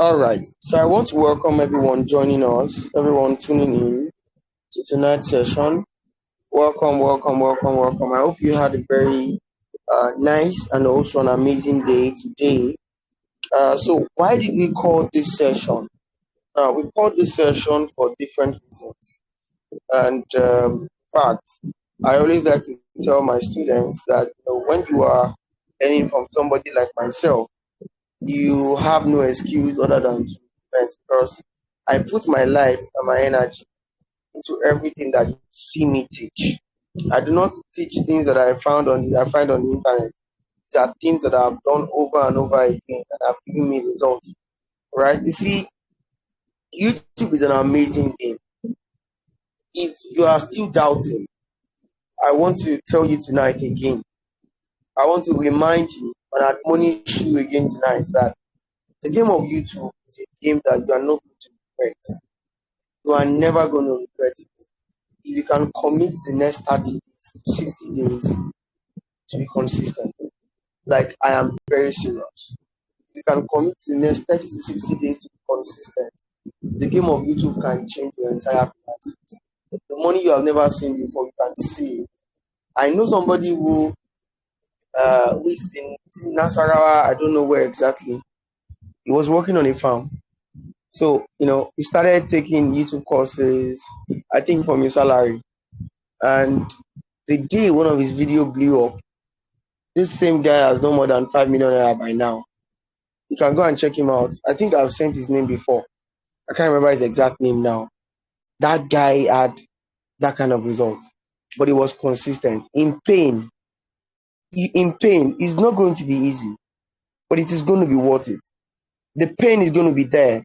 All right. So I want to welcome everyone joining us, everyone tuning in to tonight's session. Welcome, welcome, welcome, welcome. I hope you had a very nice and also an amazing day today. So why did we call this session? We called this session for different reasons. And in fact, I always like to tell my students that when you are learning from somebody like myself, you have no excuse other than to repent because I put my life and my energy into everything that you see me teach. I do not teach things that I find on the internet. These are things that I've done over and over again and have given me results. Right? You see, YouTube is an amazing game. If you are still doubting, I want to tell you tonight again. I want to remind you and admonish you again tonight that the game of YouTube is a game that you are not going to regret. You are never going to regret it. If you can commit the next 30 days, 60 days to be consistent, like I am very serious. If you can commit the next 30 to 60 days to be consistent, the game of YouTube can change your entire finances. The money you have never seen before, you can see it. I know somebody who is in Nasarawa, I don't know where exactly. He was working on a farm. So, he started taking YouTube courses, I think from his salary. And the day one of his video blew up, this same guy has no more than 5 million naira by now. You can go and check him out. I think I've sent his name before. I can't remember his exact name now. That guy had that kind of result, but he was consistent. In pain, it's not going to be easy, but it is going to be worth it. The pain is going to be there,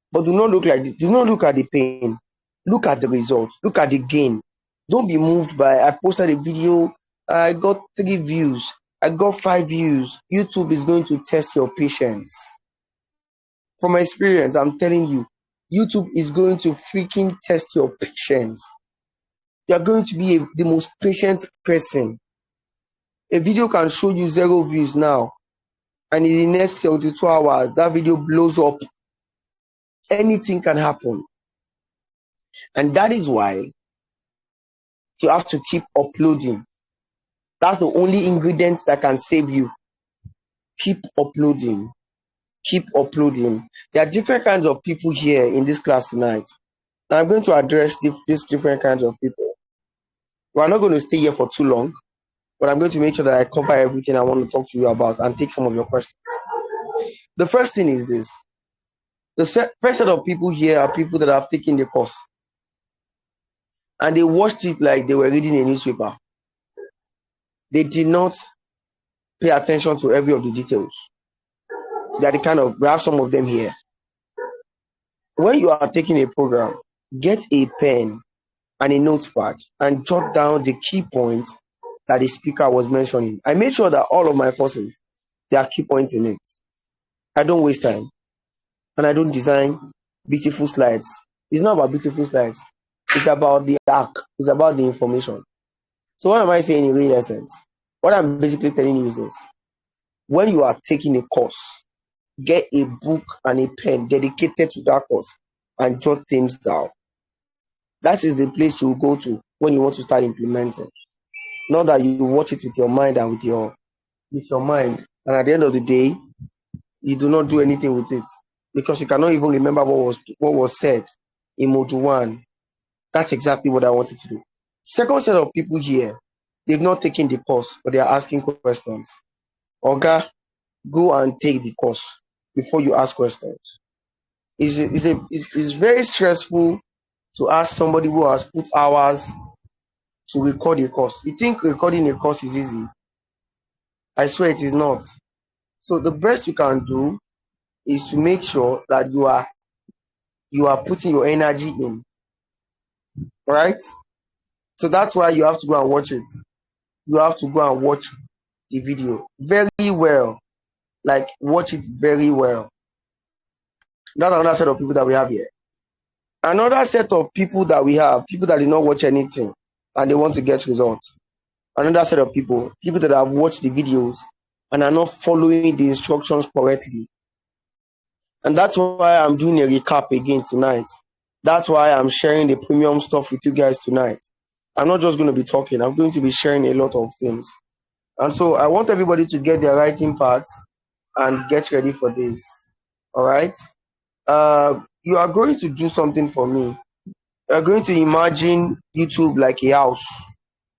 but do not look at the pain. Look at the result. Look at the gain. Don't be moved by I posted a video, I got 3 views, I got 5 views. YouTube is going to test your patience. From experience, I'm telling you, YouTube is going to freaking test your patience. You are going to be the most patient person. A video can show you 0 views now, and in the next 72 hours, that video blows up. Anything can happen. And that is why you have to keep uploading. That's the only ingredient that can save you. Keep uploading. Keep uploading. There are different kinds of people here in this class tonight. Now I'm going to address these different kinds of people. We're not going to stay here for too long, but I'm going to make sure that I cover everything I want to talk to you about and take some of your questions. The first thing is this. The first set of people here are people that have taken the course and they watched it like they were reading a newspaper. They did not pay attention to every of the details. We have some of them here. When you are taking a program, get a pen and a notepad and jot down the key points that the speaker was mentioning. I made sure that all of my courses, there are key points in it. I don't waste time and I don't design beautiful slides. It's not about beautiful slides. It's about the arc. It's about the information. So what am I saying in real essence? What I'm basically telling you is this. When you are taking a course, get a book and a pen dedicated to that course and jot things down. That is the place you go to when you want to start implementing. Not that you watch it with your mind and with your mind, and at the end of the day, you do not do anything with it because you cannot even remember what was said in module 1. That's exactly what I wanted to do. Second set of people here, they've not taken the course, but they are asking questions. Oga, go and take the course before you ask questions. It's very stressful to ask somebody who has put hours to record a course. You think recording a course is easy? I swear it is not. So the best you can do is to make sure that you are putting your energy in, right? So that's why you have to go and watch it. You have to go and watch the video very well, like watch it very well. That's another set of people that we have here. Another set of people that we have, people that did not watch anything and they want to get results. Another set of people that have watched the videos and are not following the instructions correctly. And that's why I'm doing a recap again tonight. That's why I'm sharing the premium stuff with you guys tonight. I'm not just going to be talking, I'm going to be sharing a lot of things. And so I want everybody to get their writing parts and get ready for this. All right. You are going to do something for me. You are going to imagine YouTube like a house.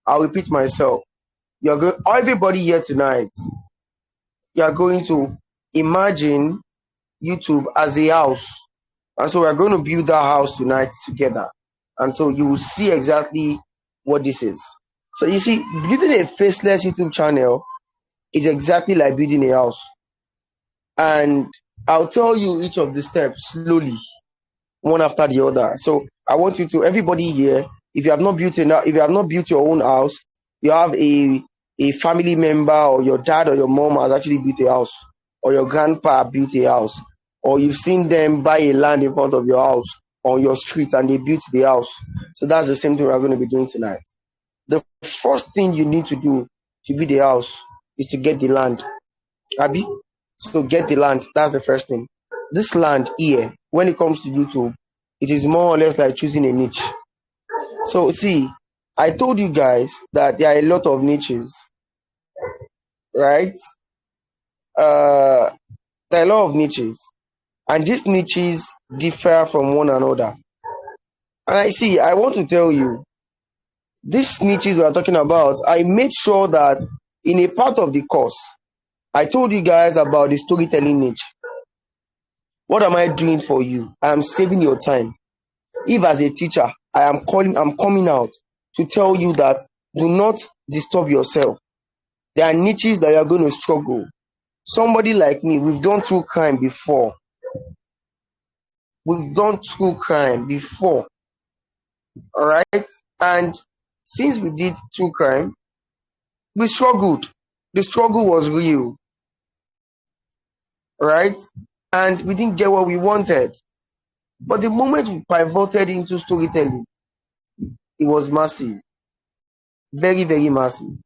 I'll repeat myself. Everybody here tonight, you are going to imagine YouTube as a house. And so we're going to build that house tonight together. And so you will see exactly what this is. So you see, building a faceless YouTube channel is exactly like building a house. And I'll tell you each of the steps slowly, one after the other. So I want you to, everybody here, if you have not built your own house, you have a family member or your dad or your mom has actually built a house, or your grandpa built a house, or you've seen them buy a land in front of your house on your street and they built the house. So that's the same thing we're going to be doing tonight. The first thing you need to do to build a house is to get the land. Abby? So get the land. That's the first thing. This land here, when it comes to YouTube, it is more or less like choosing a niche. So see, I told you guys that there are a lot of niches, right? There are a lot of niches, and these niches differ from one another. And I want to tell you, these niches we are talking about, I made sure that in a part of the course, I told you guys about the storytelling niche. What am I doing for you? I am saving your time. If as a teacher, I'm coming out to tell you that do not disturb yourself. There are niches that you are going to struggle. Somebody like me, we've done true crime before. We've done true crime before. All right. And since we did true crime, we struggled. The struggle was real. Right? And we didn't get what we wanted. But the moment we pivoted into storytelling, it was massive. Very, very massive.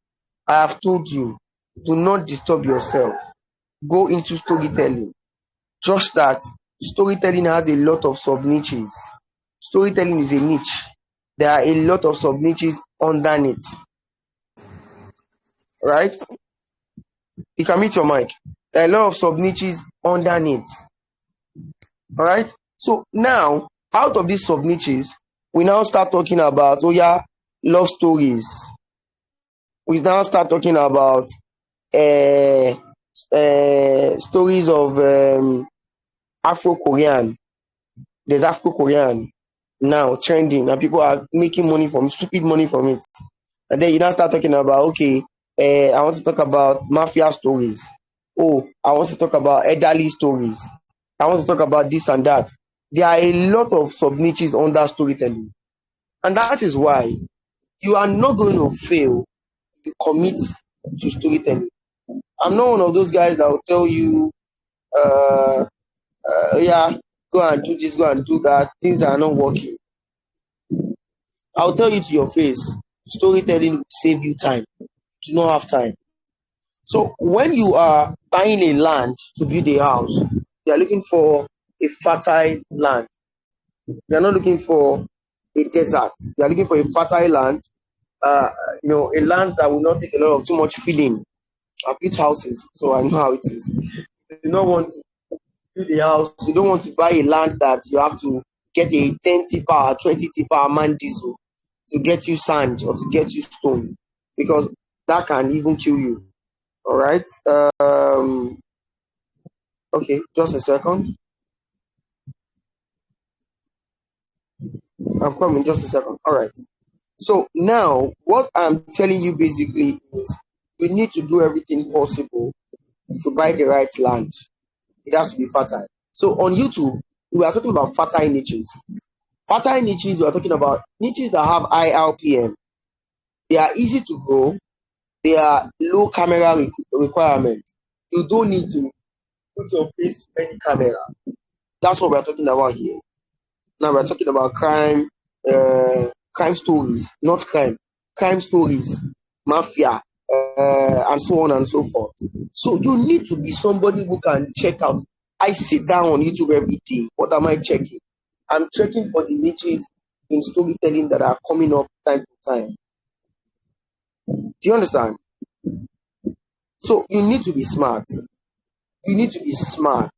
I have told you, do not disturb yourself. Go into storytelling. Just that storytelling has a lot of sub niches. Storytelling is a niche. There are a lot of sub niches underneath. Right? You can mute your mic. There are a lot of sub niches underneath. All right? So now, out of these sub niches, we now start talking about love stories. We now start talking about stories of Afro-Korean. There's Afro-Korean now trending, and people are making money from stupid money from it. And then you now start talking about I want to talk about mafia stories. Oh, I want to talk about elderly stories. I want to talk about this and that. There are a lot of sub niches under storytelling, and that is why you are not going to fail to commit to storytelling. I'm not one of those guys that will tell you, go and do this, go and do that. Things are not working. I'll tell you to your face, storytelling will save you time. You do not have time. So when you are buying a land to build a house, you are looking for a fertile land. You are not looking for a desert. You are looking for a fertile land. A land that will not take a lot of too much filling. I built houses, so I know how it is. You do not want to build a house. You don't want to buy a land that you have to get a 10 tipper, 20 tipper man diesel to get you sand or to get you stone, because that can even kill you. All right. Okay, just a second. I'm coming. Just a second. All right. So now, what I'm telling you basically is, you need to do everything possible to buy the right land. It has to be fertile. So on YouTube, we are talking about fertile niches. Fertile niches, we are talking about niches that have high RPM. They are easy to grow. They are low camera requirement. You don't need to put your face to any camera. That's what we're talking about here. Now we're talking about crime stories, not crime stories, mafia, and so on and so forth. So you need to be somebody who can check out I sit down on YouTube every day. What am I checking? I'm checking for the niches in storytelling that are coming up time to time. Do you understand? So you need to be smart. You need to be smart.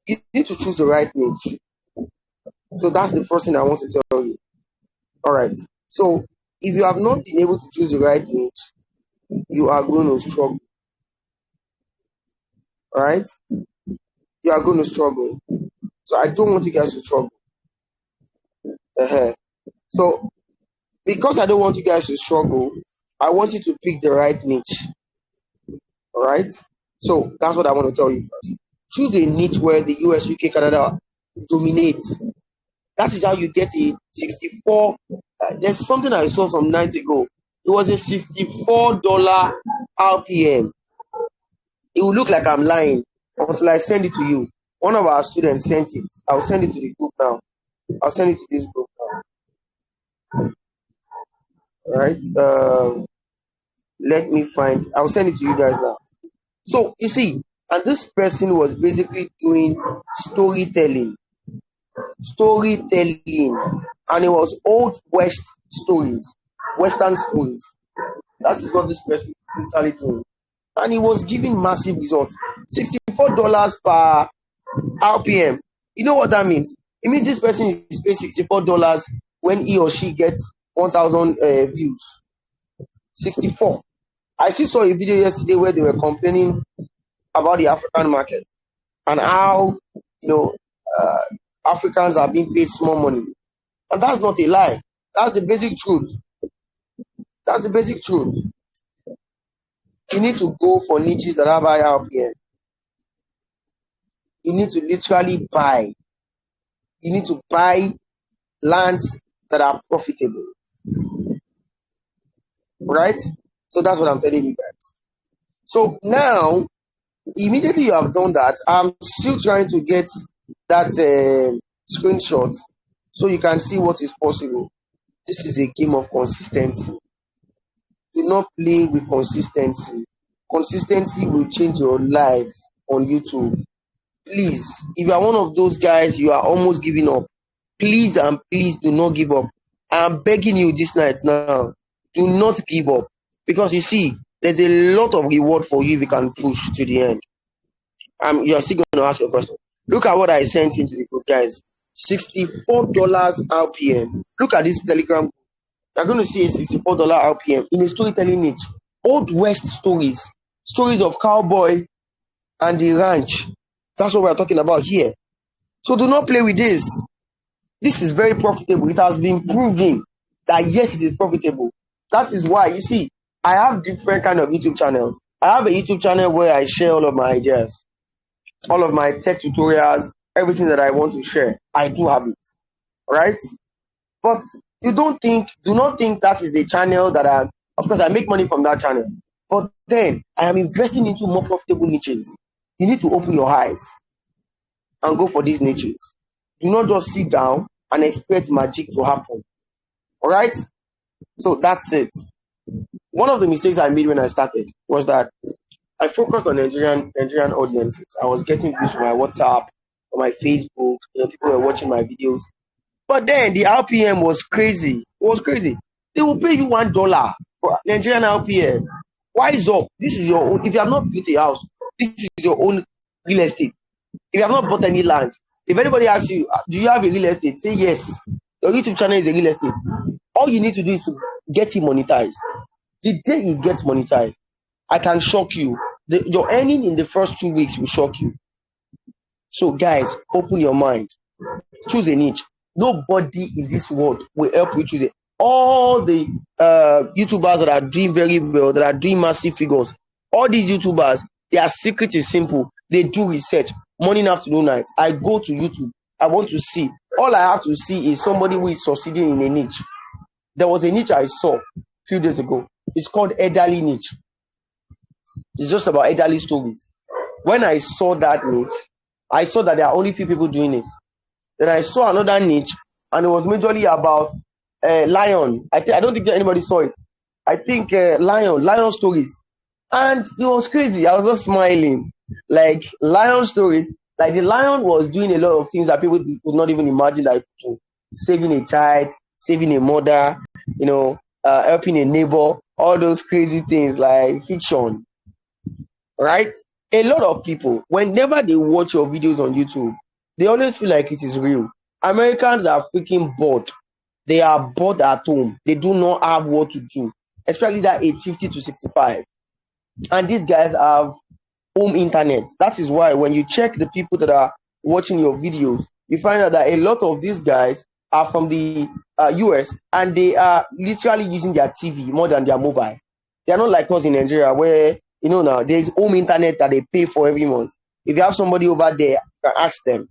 You need to choose the right niche. So that's the first thing I want to tell you. All right. So if you have not been able to choose the right niche, you are going to struggle. All right. You are going to struggle. So I don't want you guys to struggle. So because I don't want you guys to struggle, I want you to pick the right niche. All right. So that's what I want to tell you first. Choose a niche where the US, UK, Canada dominates. That is how you get a 64. There's something I saw some nights ago. It was a $64 RPM. It will look like I'm lying until I send it to you. One of our students sent it. I'll send it to the group now. I'll send it to this group now. All right. Let me find. I'll send it to you guys now. So you see, and this person was basically doing storytelling, and it was old West stories, Western stories. That is what this person is basically doing, and he was giving massive results. $64 per RPM. You know what that means? It means this person is paying $64 when he or she gets 1,000 views. 64. I saw a video yesterday where they were complaining about the African market and how Africans are being paid small money, and that's not a lie. That's the basic truth. That's the basic truth. You need to go for niches that have high RPM. You need to literally buy. You need to buy lands that are profitable. Right? So that's what I'm telling you guys. So now, immediately you have done that, I'm still trying to get that screenshot so you can see what is possible. This is a game of consistency. Do not play with consistency. Consistency will change your life on YouTube. Please, if you are one of those guys, you are almost giving up, please and please do not give up. I'm begging you this night now, do not give up, because you see, there's a lot of reward for you if you can push to the end. You're still going to ask a question. Look at what I sent into the group, guys. $64 RPM. Look at this Telegram. You're going to see a $64 RPM in a storytelling niche. Old West stories. Stories of cowboy and the ranch. That's what we're talking about here. So do not play with this. This is very profitable. It has been proven that yes, it is profitable. That is why, you see, I have different kind of YouTube channels. I have a YouTube channel where I share all of my ideas, all of my tech tutorials, everything that I want to share. I do have it, right? But do not think that is the channel that of course I make money from that channel, but then I am investing into more profitable niches. You need to open your eyes and go for these niches. Do not just sit down and expect magic to happen. All right? So that's it. One of the mistakes I made when I started was that I focused on Nigerian audiences. I was getting views from my WhatsApp, on my Facebook. People were watching my videos. But then the RPM was crazy. It was crazy. They will pay you $1 for Nigerian RPM. Wise up. This is your own. If you have not built a house, this is your own real estate. If you have not bought any land, if anybody asks you, do you have a real estate? Say yes. Your YouTube channel is a real estate. All you need to do is to get it monetized. The day it gets monetized, I can shock you. Your earning in the first 2 weeks will shock you. So guys, open your mind. Choose a niche. Nobody in this world will help you choose it. All the YouTubers that are doing very well, that are doing massive figures, all these YouTubers, their secret is simple. They do research morning, afternoon, night. I go to YouTube. I want to see. All I have to see is somebody who is succeeding in a niche. There was a niche I saw a few days ago. It's called elderly niche. It's just about elderly stories. When I saw that niche, I saw that there are only few people doing it. Then I saw another niche, and it was majorly about lion. I don't think that anybody saw it. I think lion stories. And it was crazy. I was just smiling. Like lion stories. Like the lion was doing a lot of things that people could not even imagine that to saving a child, saving a mother, helping a neighbor, all those crazy things like fiction, right? A lot of people, whenever they watch your videos on YouTube, they always feel like it is real. Americans are freaking bored. They are bored at home. They do not have what to do, especially that age 50 to 65. And these guys have home internet. That is why when you check the people that are watching your videos, you find out that a lot of these guys are from the US, and they are literally using their TV more than their mobile. They are not like us in Nigeria where, now there is home internet that they pay for every month. If you have somebody over there, you can ask them.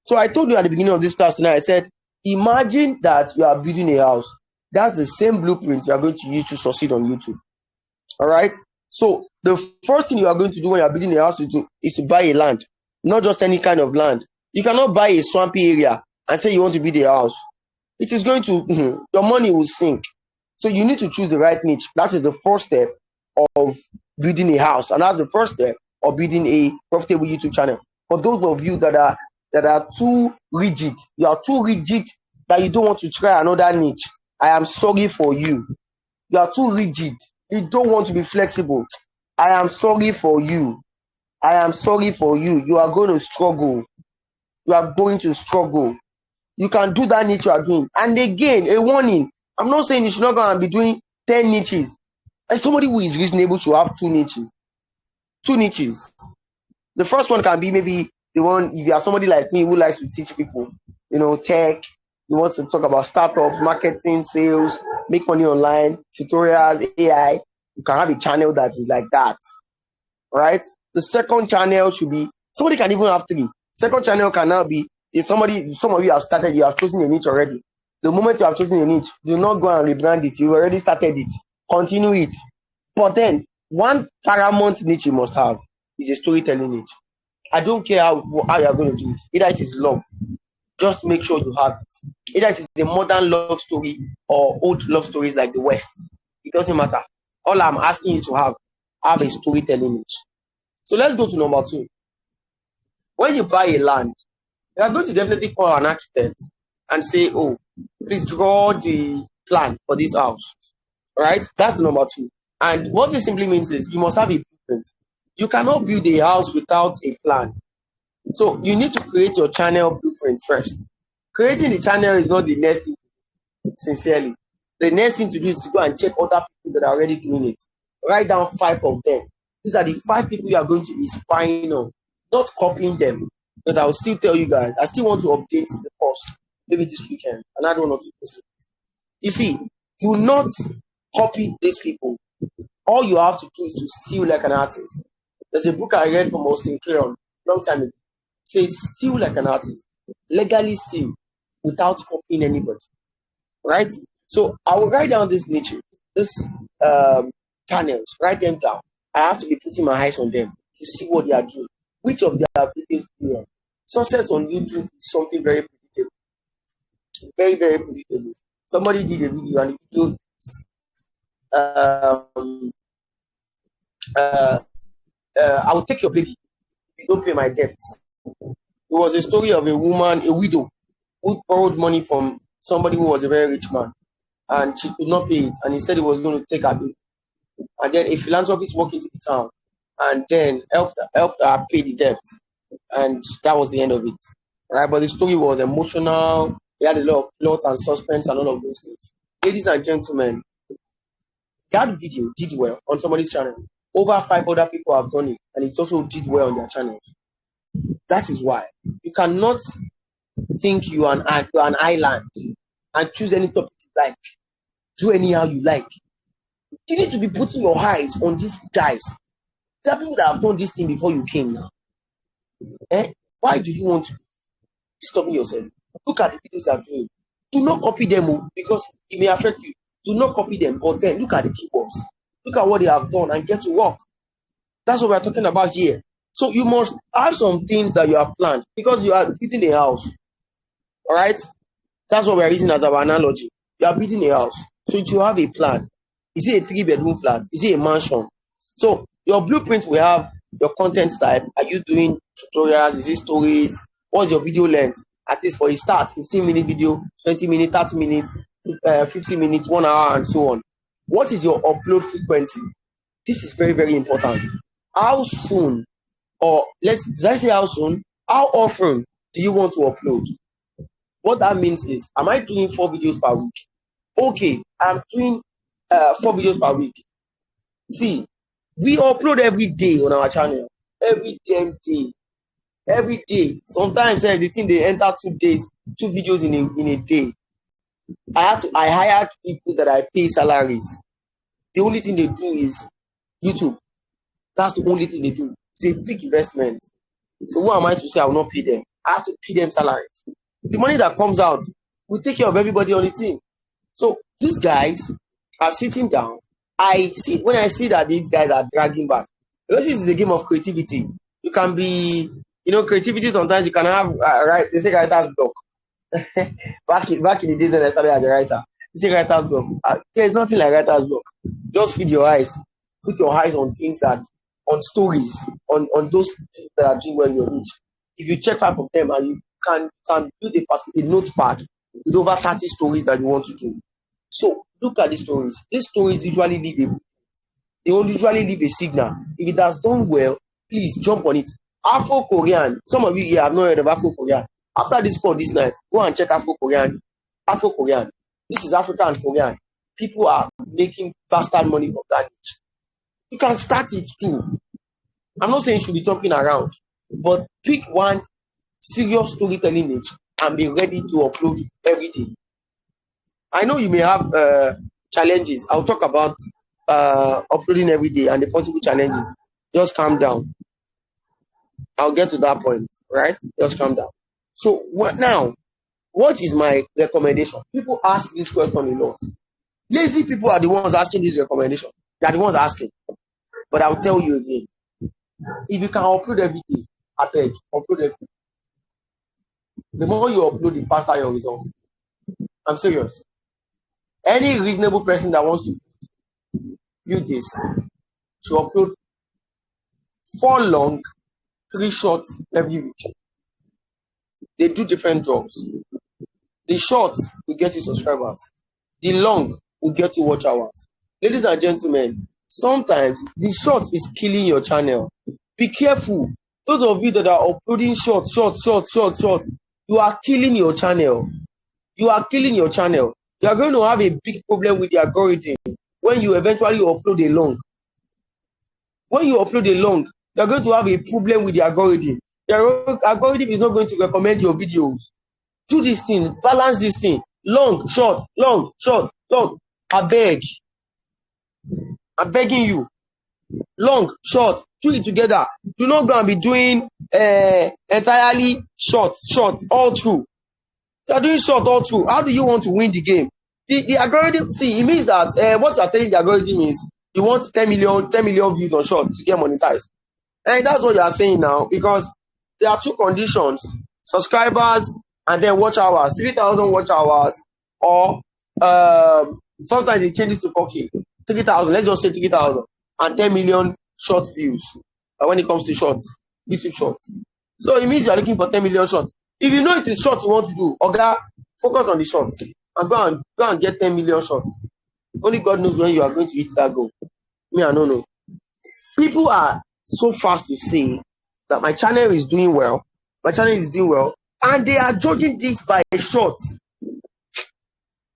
So I told you at the beginning of this class tonight, I said, imagine that you are building a house. That's the same blueprint you are going to use to succeed on YouTube. All right. So the first thing you are going to do when you are building a house is to buy a land, not just any kind of land. You cannot buy a swampy area and say you want to build a house. It is going to, your money will sink. So you need to choose the right niche. That is the first step of building a house, and that's the first step of building a profitable YouTube channel. For those of you that are too rigid, you are too rigid that you don't want to try another niche. I am sorry for you. You are too rigid. You don't want to be flexible. I am sorry for you. I am sorry for you. You are going to struggle. You are going to struggle. You can do that niche you are doing. And again, a warning. I'm not saying you should not go and be doing 10 niches. As somebody who is reasonable to have 2 niches. 2 niches. The first one can be maybe the one, if you are somebody like me who likes to teach people, tech, you want to talk about startups, marketing, sales, make money online, tutorials, AI, you can have a channel that is like that, right? The second channel should be, somebody can even have 3. Second channel can now be, if some of you have started, you have chosen a niche already. The moment you have chosen a niche, do not go and rebrand it. You've already started it. Continue it. But then, one paramount niche you must have is a storytelling niche. I don't care how you are going to do it. Either it is love, just make sure you have it. Either it is a modern love story or old love stories like the West. It doesn't matter. All I'm asking you to have a storytelling niche. So let's go to number 2. When you buy a land, you are going to definitely call an architect and say, oh, please draw the plan for this house. Right? That's the number 2. And what this simply means is you must have a blueprint. You cannot build a house without a plan. So you need to create your channel blueprint first. Creating the channel is not the next thing, sincerely. The next thing to do is to go and check other people that are already doing it. Write down 5 of them. These are the 5 people you are going to be spying on, not copying them. Because I will still tell you guys, I still want to update the course maybe this weekend, and I don't want to post it. You see, do not copy these people. All you have to do is to steal like an artist. There's a book I read from Austin Kleon long time ago. It says steal like an artist, legally steal without copying anybody. Right? So I will write down these niches, these channels, write them down. I have to be putting my eyes on them to see what they are doing. Which of their videos do well? Success on YouTube is something very predictable. Very, very predictable. Somebody did a video and the video I will take your baby if you don't pay my debts. It was a story of a woman, a widow, who borrowed money from somebody who was a very rich man, and she could not pay it, and he said he was going to take her baby. And then a philanthropist walked into the town and then helped her pay the debt, and that was the end of it. Right? But the story was emotional. It had a lot of plot and suspense and all of those things. Ladies and gentlemen, that video did well on somebody's channel. Over 5 other people have done it, and it also did well on their channels. That is why you cannot think you are an island and choose any topic you like, do anyhow you like. You need to be putting your eyes on these guys. There are people that have done this thing before you came now. Why do you want to stop yourself? Look at the videos they are doing. Do not copy them because it may affect you. Do not copy them, but then look at the keywords. Look at what they have done and get to work. That's what we're talking about here. So you must have some things that you have planned because you are building a house. All right? That's what we're using as our analogy. You are building a house. So you have a plan. Is it a 3-bedroom flat? Is it a mansion? So Your blueprint will have your content type. Are you doing tutorials? Is it stories? What's your video length? At least for a start, 15-minute video, 20 minutes, 30 minutes, 50 minutes, 1 hour, and so on. What is your upload frequency? This is very, very important. How soon, or did I say how soon? How often do you want to upload? What that means is, am I doing 4 videos per week? Okay, I'm doing 4 videos per week. See, we upload every day on our channel. Every damn day. Every day. Sometimes the thing they enter 2 days, 2 videos in a day. I hired people that I pay salaries. The only thing they do is YouTube. That's the only thing they do. It's a big investment. So who am I to say I will not pay them? I have to pay them salaries. The money that comes out will take care of everybody on the team. So these guys are sitting down. When I see that these guys are dragging back, because this is a game of creativity. You can be, creativity sometimes you can have, they say writer's block. back in the days when I started as a writer, they say writer's block. There's nothing like writer's block. Just feed your eyes. Put your eyes on things on stories, on those things that are doing well in your niche. If you check 5 of them and you can build a notepad with over 30 stories that you want to do. So look at these stories. These stories usually leave a signal. If it has done well, please jump on it. Afro-Korean. Some of you here have not heard of Afro-Korean. After this call this night, go and check Afro-Korean. Afro-Korean. This is Africa and Korean. People are making bastard money from that niche. You can start it too. I'm not saying you should be jumping around, but pick one serious storytelling niche and be ready to upload every day. I know you may have challenges. I'll talk about uploading every day and the possible challenges. Just calm down. I'll get to that point, right? Just calm down. So what is my recommendation? People ask this question a lot. Lazy people are the ones asking this recommendation. They are the ones asking. But I'll tell you again. If you can upload every day, I beg, upload every day. The more you upload, the faster your results. I'm serious. Any reasonable person that wants to do this should upload 4 long, 3 short every week. They do different jobs. The short will get you subscribers. The long will get you watch hours. Ladies and gentlemen, sometimes the short is killing your channel. Be careful. Those of you that are uploading short, you are killing your channel. You are killing your channel. You are going to have a big problem with the algorithm when you eventually upload a long. When you upload a long, you are going to have a problem with the algorithm. The algorithm is not going to recommend your videos. Do this thing, balance this thing. Long, short, long, short, long. I beg. I'm begging you. Long, short, do it together. Do not go and be doing entirely short, all through. You are doing short all through. How do you want to win the game? The algorithm, see, it means that what you are telling the algorithm is you want 10 million views on short to get monetized. And that's what you are saying now, because there are 2 conditions: subscribers and then watch hours. 3,000 watch hours, or sometimes it changes to 4K. 3,000, let's just say 3,000, and 10 million short views when it comes to shorts, YouTube shorts. So it means you are looking for 10 million shorts. If you know it is short you want to do, okay, focus on the shorts and go and get 10 million shorts. Only God knows when you are going to hit that goal. Me, I don't know. People are so fast to say that my channel is doing well, and they are judging this by shorts.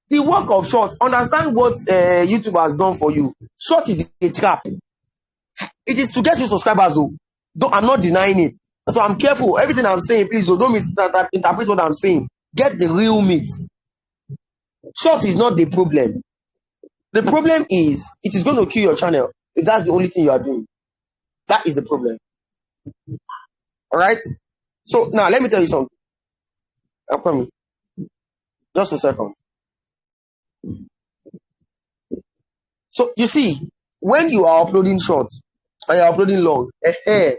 The work of shorts, understand what YouTube has done for you. Short is a trap. It is to get you subscribers, though. I'm not denying it. So I'm careful. Everything I'm saying, please don't misinterpret what I'm saying. Get the real meat. Short is not the problem. The problem is it is going to kill your channel if that's the only thing you are doing. That is the problem. All right? So now let me tell you something. I'm coming. Just a second. So you see, when you are uploading short and you are uploading long, you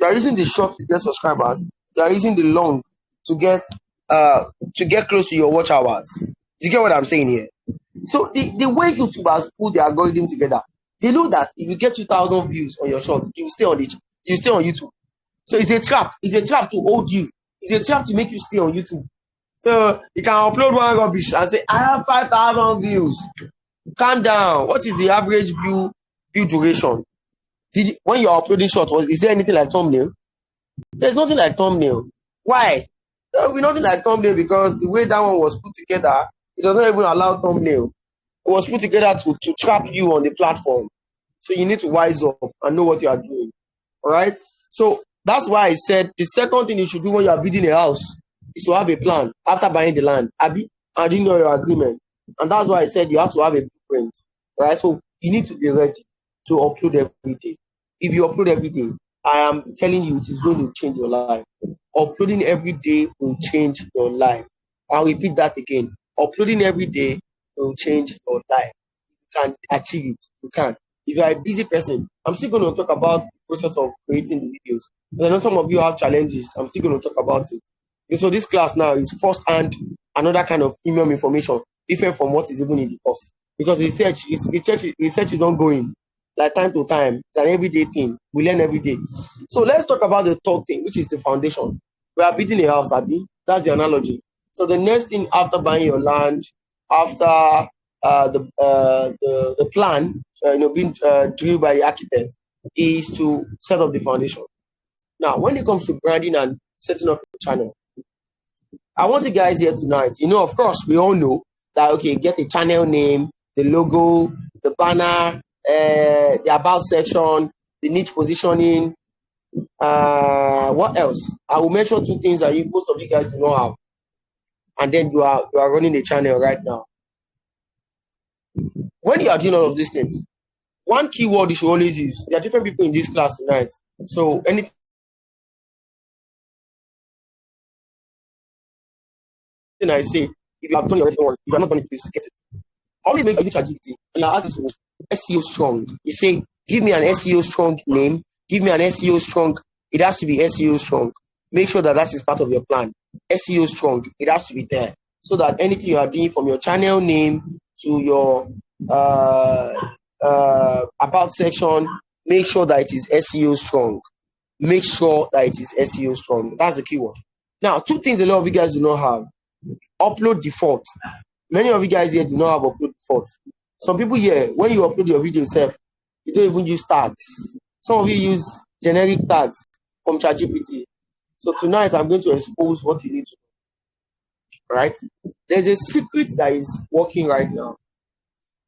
are using the short to get subscribers. You are using the long to get close to your watch hours. Do you get what I'm saying here? So the way YouTube has put the algorithm together They know that if you get 2,000 views on your short, you stay on YouTube. So it's a trap. It's a trap to hold you. It's a trap to make you stay on YouTube. So you can upload one rubbish and say, I have 5,000 views. Calm down. What is the average view duration? When you're uploading short, is there anything like thumbnail? There's nothing like thumbnail. Why? There will be nothing like thumbnail because the way that one was put together, it doesn't even allow thumbnail. It was put together to trap you on the platform. So you need to wise up and know what you are doing. All right? So that's why I said the second thing you should do when you are building a house is to have a plan after buying the land. Abi, and you know your agreement. And that's why I said you have to have a blueprint. All right? So you need to be ready to upload every day. If you upload every day, I am telling you, it is going to change your life. Uploading every day will change your life. I'll repeat that again. Uploading every day will change your life. You can achieve it. You can. If you are a busy person, I'm still going to talk about the process of creating the videos. But I know some of you have challenges. I'm still going to talk about it. Okay, so this class now is first-hand, another kind of premium information, different from what is even in the course. Because research is ongoing, like time to time. It's an everyday thing. We learn every day. So let's talk about the third thing, which is the foundation. We are building a house, Abi. That's the analogy. So the next thing after buying your land, after the plan, being drilled by the architect, is to set up the foundation. Now, when it comes to branding and setting up a channel, I want you guys here tonight. Of course, we all know that, okay, get a channel name, the logo, the banner, the about section, the niche positioning. What else? I will mention two things that most of you guys do not have. And then you are running a channel right now. When you are doing all of these things, one keyword you should always use. There are different people in this class tonight. So anything I say, if you have done your everyone, if you are not done it, please get it. Always make using ChatGPT and ask this SEO strong. You say, give me an SEO strong name, give me an SEO strong. It has to be SEO strong. Make sure that is part of your plan. SEO strong, it has to be there. So that anything you are doing from your channel name to your about section, make sure that it is SEO strong. Make sure that it is SEO strong. That's the keyword. Now, two things a lot of you guys do not have. Upload default. Many of you guys here do not have upload default. Some people here, when you upload your video yourself, you don't even use tags. Some of you use generic tags from ChatGPT. So tonight I'm going to expose what you need to do. Right? There's a secret that is working right now.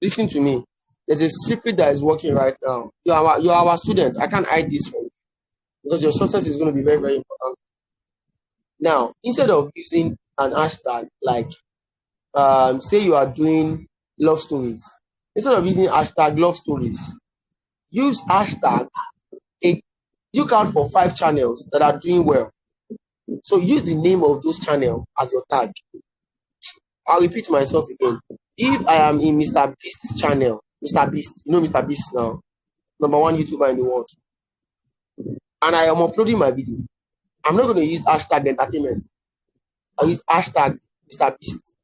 Listen to me. There's a secret that is working right now. You are our students. I can't hide this from you because your success is going to be very, very important. Now, instead of using an hashtag like say you are doing love stories, instead of using hashtag love stories, use hashtag look out for 5 channels that are doing well. So use the name of those channels as your tag. I'll repeat myself again. If I am in Mr. Beast's channel, Mr. Beast, you know Mr. Beast now, #1 YouTuber in the world, and I am uploading my video, I'm not going to use hashtag entertainment. I'll use hashtag Mr. Beast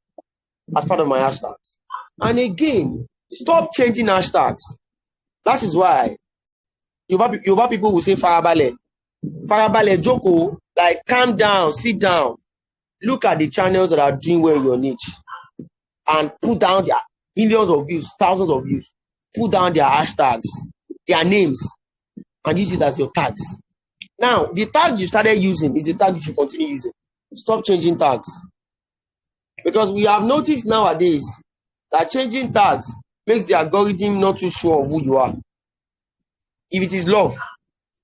as part of my hashtags. And again, stop changing hashtags. That is why Yoruba people will say farabale. Farabale, joko, like calm down, sit down. Look at the channels that are doing well in your niche and put down their millions of views, thousands of views. Put down their hashtags, their names, and use it as your tags. Now, the tag you started using is the tag you should continue using. Stop changing tags. Because we have noticed nowadays that changing tags makes the algorithm not too sure of who you are. If it is love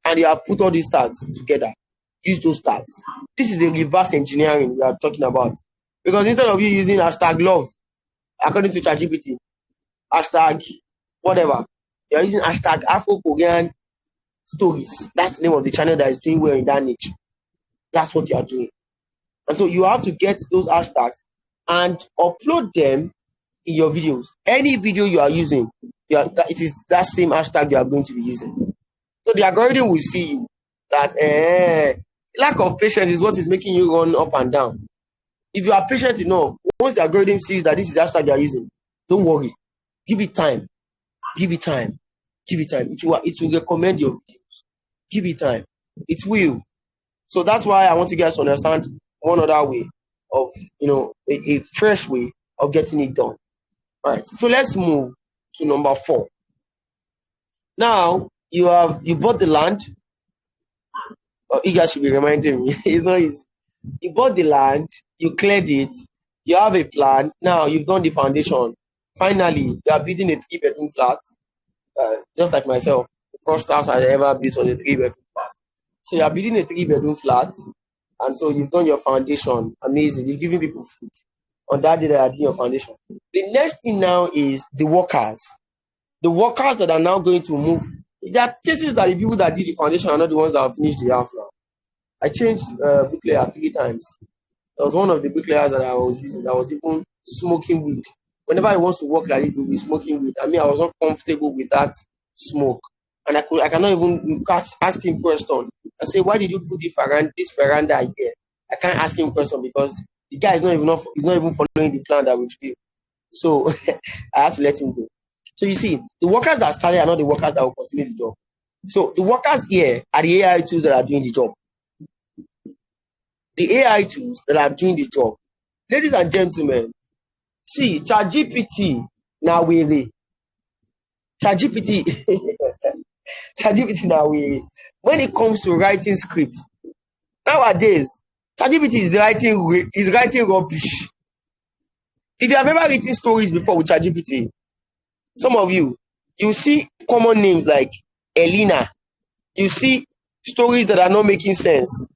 and you have put all these tags together, use those tags. This is a reverse engineering we are talking about. Because instead of you using hashtag love, according to ChatGPT, hashtag whatever, you are using hashtag Afro-Korean stories. That's the name of the channel that is doing well in that niche. That's what you are doing. And so you have to get those hashtags and upload them in your videos. Any video you are using, it is that same hashtag you are going to be using. So the algorithm will see that lack of patience is what is making you run up and down. If you are patient enough, once the algorithm sees that this is the hashtag you are using, don't worry. Give it time. Give it time. Give it time. It will recommend your videos. Give it time. It will. So that's why I want you guys to understand one other way of, a fresh way of getting it done. All right. So let's move to number 4. Now you bought the land. You guys should be reminding me. It's not easy. You bought the land, you cleared it, you have a plan. Now you've done the foundation. Finally, you are building a 3-bedroom flat. Just like myself, the first house I ever built was a 3-bedroom flat. So you are building a 3-bedroom flat, and so you've done your foundation. Amazing. You're giving people food on that day that are doing your foundation. The next thing now is the workers. The workers that are now going to move. There are cases that the people that did the foundation are not the ones that have finished the house now. I changed bricklayer 3 times. There was one of the bricklayers that I was using that was even smoking weed. Whenever he wants to work like this, he'll be smoking weed. I mean, I was not comfortable with that smoke. And I cannot even ask him question. I say, why did you put this veranda here? I can't ask him question because the guy is not even following the plan that we do. So I had to let him go. So you see, the workers that started are not the workers that will continue the job. So the workers here are the AI tools that are doing the job. The AI tools that are doing the job. Ladies and gentlemen, see, ChatGPT now we ChatGPT now we when it comes to writing scripts. Nowadays, ChatGPT is writing rubbish. If you have ever written stories before with ChatGPT, some of you see common names like Elena. You see stories that are not making sense.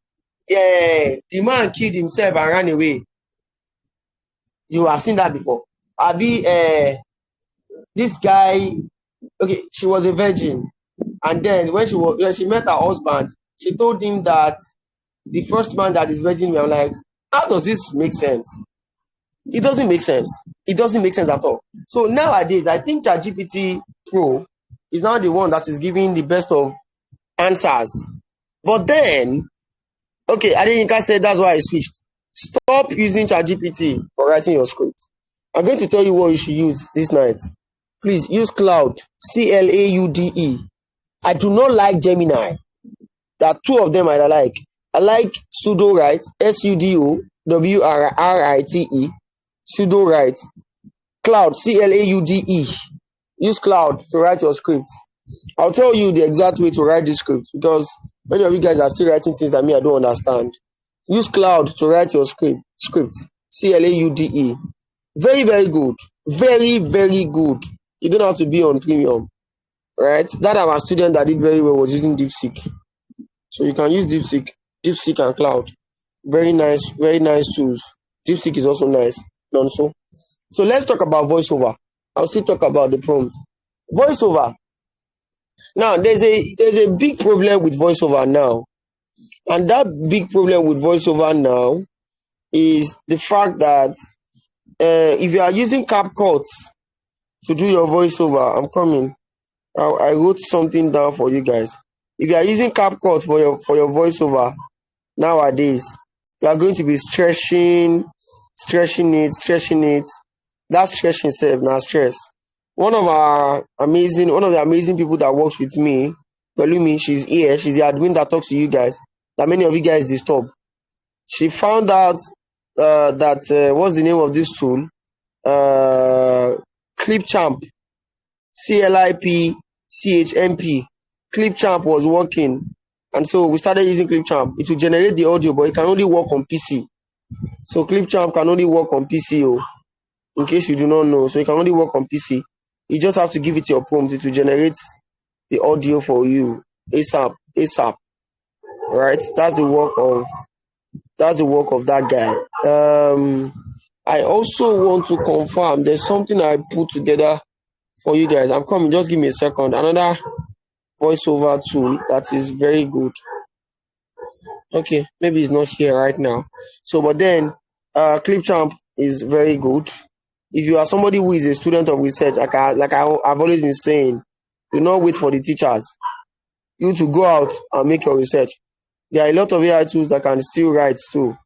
Yeah, the man killed himself and ran away. You have seen that before. Abi, this guy, okay, she was a virgin, and then when she met her husband, she told him that the first man that is virgin. We are like, how does this make sense? It doesn't make sense. It doesn't make sense at all. So nowadays, I think ChatGPT Pro is now the one that is giving the best of answers. But then, okay, Adeyinka said that's why I switched. Stop using ChatGPT for writing your script. I'm going to tell you what you should use this night. Please use Cloud, Claude. I do not like Gemini. There are 2 of them I like. I like Sudowrite, Sudowrite, Sudowrite. Cloud, Claude. Use Cloud to write your script. I'll tell you the exact way to write this script because many of you guys are still writing things that me I don't understand. Use Cloud to write your script. Claude. Very, very good. Very, very good. You don't have to be on premium. Right? That our student that did very well was using DeepSeek. So you can use DeepSeek and Cloud. Very nice tools. DeepSeek is also nice. Also. So let's talk about voiceover. I'll still talk about the prompt. Voiceover. Now there's a big problem with voiceover now. And that big problem with voiceover now is the fact that if you are using CapCut to do your voiceover, I'm coming. I wrote something down for you guys. If you are using CapCut for your voiceover nowadays, you are going to be stretching it. That stretching itself now stress. One of the amazing people that works with me, Pelumi, she's here. She's the admin that talks to you guys. That many of you guys disturb. She found out that what's the name of this tool? Clipchamp, CLIPCHMP. Clipchamp was working, and so we started using Clipchamp. It will generate the audio, but it can only work on PC. So Clipchamp can only work on PC. In case you do not know, so it can only work on PC. You just have to give it your prompt. It will generate the audio for you ASAP. Right? That's the work of that guy. I also want to confirm there's something I put together for you guys. I'm coming, just give me a second. Another voiceover tool that is very good. Okay, maybe it's not here right now. So, but then Clipchamp is very good. If you are somebody who is a student of research, I've always been saying, do not wait for the teachers. You to go out and make your research. There are a lot of AI tools that can still write too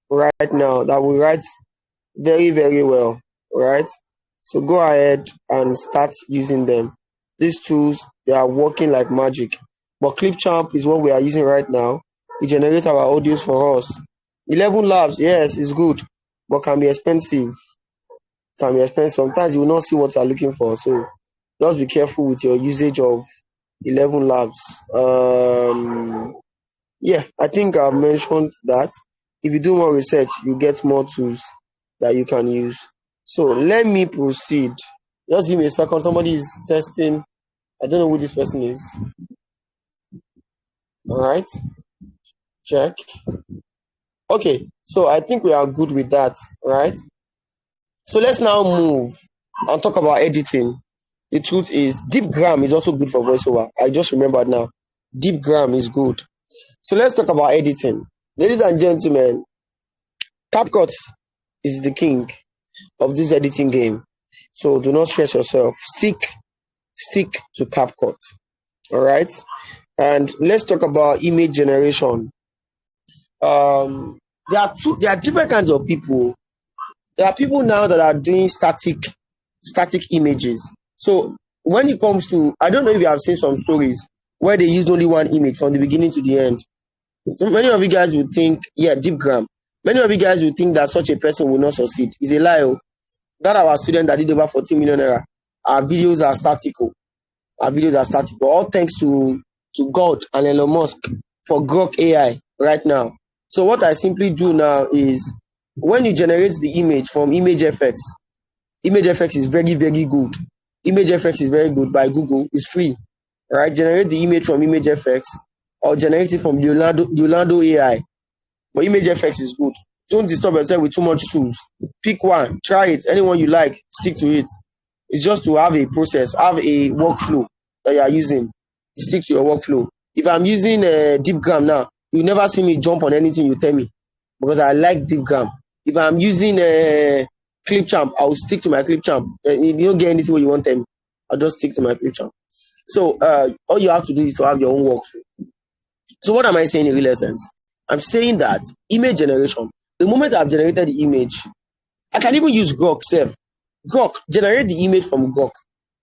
right now that will write very, very well, right? So go ahead and start using them. These tools, they are working like magic. But Clipchamp is what we are using right now. It generates our audios for us. 11 Labs, yes, it's good, but can be expensive. Sometimes you will not see what you are looking for. So just be careful with your usage of 11 Labs. Yeah, I think I've mentioned that. If you do more research, you get more tools that you can use. So let me proceed. Just give me a second. Somebody is testing. I don't know who this person is. All right, check. Okay, so I think we are good with that, right? So let's now move and talk about editing. The truth is, DeepGram is also good for voiceover. I just remembered now. DeepGram is good. So let's talk about editing. Ladies and gentlemen, CapCut is the king of this editing game. So do not stress yourself. Stick to CapCut. All right. And let's talk about image generation. There are different kinds of people. There are people now that are doing static images. So when it comes to, I don't know if you have seen some stories where they use only one image from the beginning to the end. So many of you guys would think, yeah, DeepGram. Many of you guys would think that such a person will not succeed. It's a lie. That our student that did over 14 million naira, our videos are static. But all thanks to God and Elon Musk for Grok AI right now. So what I simply do now is when you generate the image from ImageFX is very, very good. ImageFX is very good by Google. It's free. Right? Generate the image from ImageFX or generate it from Leonardo AI. But ImageFX is good. Don't disturb yourself with too much tools. Pick one, try it. Anyone you like, stick to it. It's just to have a process, have a workflow that you are using. Stick to your workflow. If I'm using DeepGram now, you never see me jump on anything you tell me because I like DeepGram. If I'm using Clipchamp, I will stick to my Clipchamp. If you don't get anything you want to tell me, I'll just stick to my Clipchamp. So all you have to do is to have your own workflow. So what am I saying in real essence? I'm saying that image generation, the moment I've generated the image, I can even use Grok self. Grok, generate the image from Grok.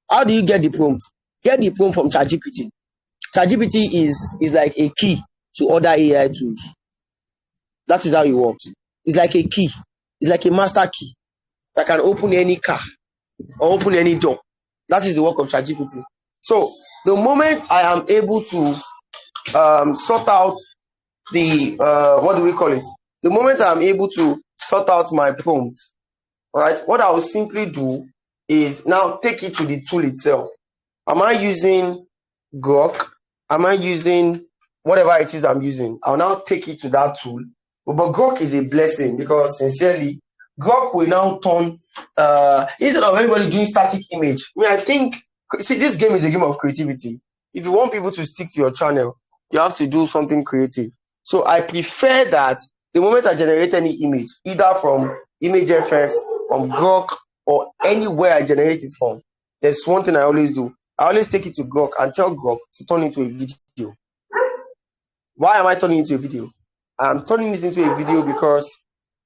How do you get the prompt? Get the prompt from ChatGPT. ChatGPT is like a key to other AI tools. That is how it works. It's like a key. It's like a master key that can open any car or open any door. That is the work of ChatGPT. So the moment I am able to sort out the what do we call it? The moment I'm able to sort out my prompt, right? What I will simply do is now take it to the tool itself. Am I using Grok? Am I using whatever it is I'm using? I'll now take it to that tool. But Grok is a blessing because sincerely, Grok will now turn instead of everybody doing static image. I mean, I think see this game is a game of creativity. If you want people to stick to your channel, you have to do something creative. So I prefer that the moment I generate any image, either from ImageFX, from Grok, or anywhere I generate it from, there's one thing I always do. I always take it to Grok and tell Grok to turn it into a video. Why am I turning it into a video? I'm turning it into a video because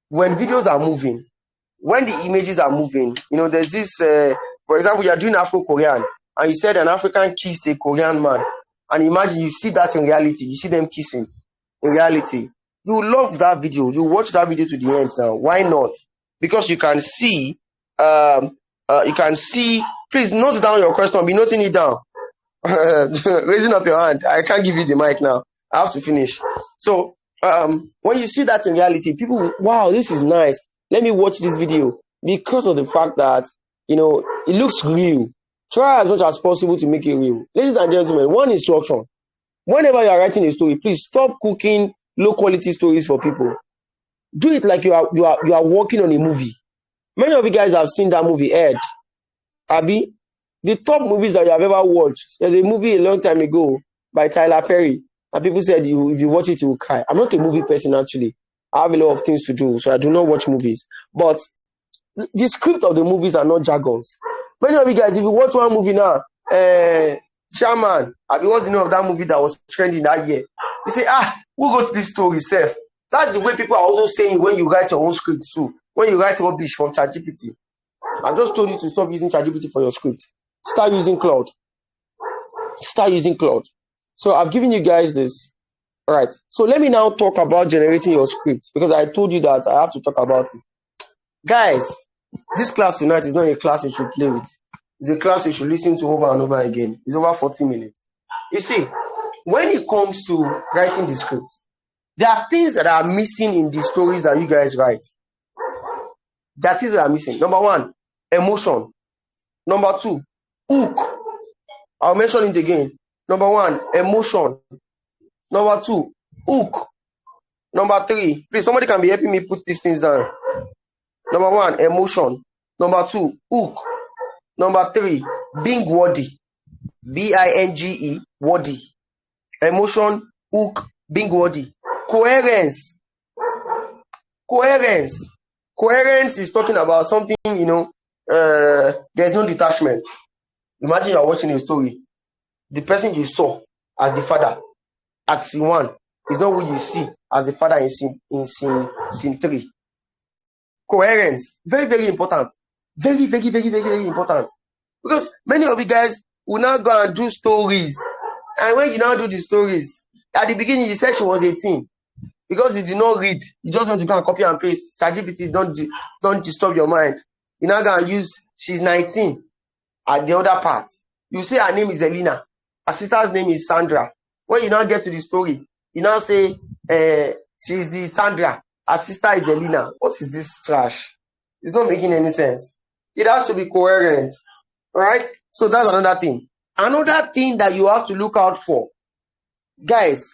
when videos are moving, when the images are moving, there's this, for example, you're doing Afro-Korean and you said an African kissed a Korean man. And imagine you see that in reality, you see them kissing in reality. You love that video. You watch that video to the end now. Why not? Because you can see, please note down your question, be noting it down. Raising up your hand. I can't give you the mic now. I have to finish. So when you see that in reality, people, wow, this is nice. Let me watch this video because of the fact that, it looks real. Try as much as possible to make it real. Ladies and gentlemen, one instruction. Whenever you are writing a story, please stop cooking low quality stories for people. Do it like you are working on a movie. Many of you guys have seen that movie, Ed. Abby, the top movies that you have ever watched. There's a movie a long time ago by Tyler Perry, and people said if you watch it, you will cry. I'm not a movie person actually. I have a lot of things to do, so I do not watch movies. But the script of the movies are not jargons. Many of you guys, if you watch one movie now, Chairman, have you watched the name of that movie that was trending that year? You say, who got this story, Seth? That's the way people are also saying when you write your own script too. When you write rubbish from ChatGPT. I just told you to stop using ChatGPT for your script. Start using Cloud. Start using Claude. So I've given you guys this. All right. So let me now talk about generating your scripts, because I told you that I have to talk about it. Guys, this class tonight is not a class you should play with. It's a class you should listen to over and over again. It's over 40 minutes. You see, when it comes to writing the script, there are things that are missing in the stories that you guys write. There are things that are missing. Number one, emotion. Number two, hook. I'll mention it again. Number one, emotion. Number two, hook. Number three, please, somebody can be helping me put these things down. Number one, emotion. Number two, hook. Number three, being worthy. B-I-N-G-E, worthy. Emotion, hook, being worthy. Coherence. Coherence. Coherence is talking about something, there's no detachment. Imagine you're watching a story. The person you saw as the father at scene 1 is not who you see as the father in scene 3. Coherence. Very, very important. Very, very, very, very, very important. Because many of you guys will now go and do stories. And when you now do the stories, at the beginning you said she was 18. Because you did not read, you just want to go and copy and paste. ChatGPT don't disturb your mind. You now go and use she's 19 at the other part. You say her name is Elena. Her sister's name is Sandra. When you now get to the story, you now say she's the Sandra. Her sister is Elena. What is this trash? It's not making any sense. It has to be coherent. Right? So that's another thing. Another thing that you have to look out for. Guys,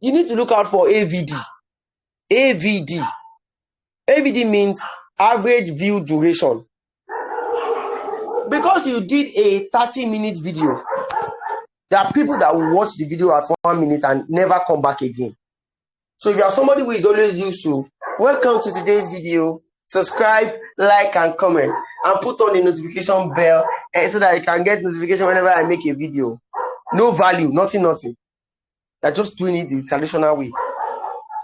you need to look out for AVD. AVD. AVD means average view duration. Because you did a 30-minute video, there are people that will watch the video at 1 minute and never come back again. So if you are somebody who is always used to, welcome to today's video, subscribe, like, and comment, and put on the notification bell so that you can get notification whenever I make a video. No value, nothing. You're just doing it the traditional way.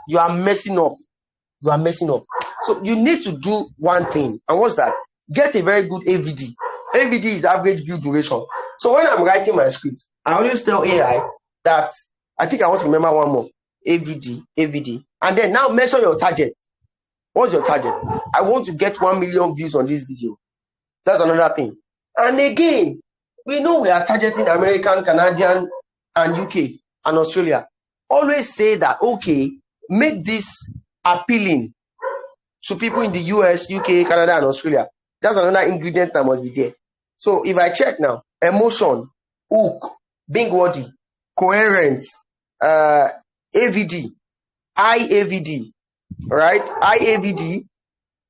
You are messing up. So you need to do one thing. And what's that? Get a very good AVD. AVD is average view duration. So when I'm writing my script, I always tell AI that, I think I want to remember one more. AVD. And then now mention your target. What's your target? I want to get 1 million views on this video. That's another thing. And again, we know we are targeting American, Canadian, and UK and Australia. Always say that, okay, make this appealing to people in the US, UK, Canada, and Australia. That's another ingredient that must be there. So if I check now, emotion, hook, being worthy, coherence, AVD, IAVD, right? IAVD,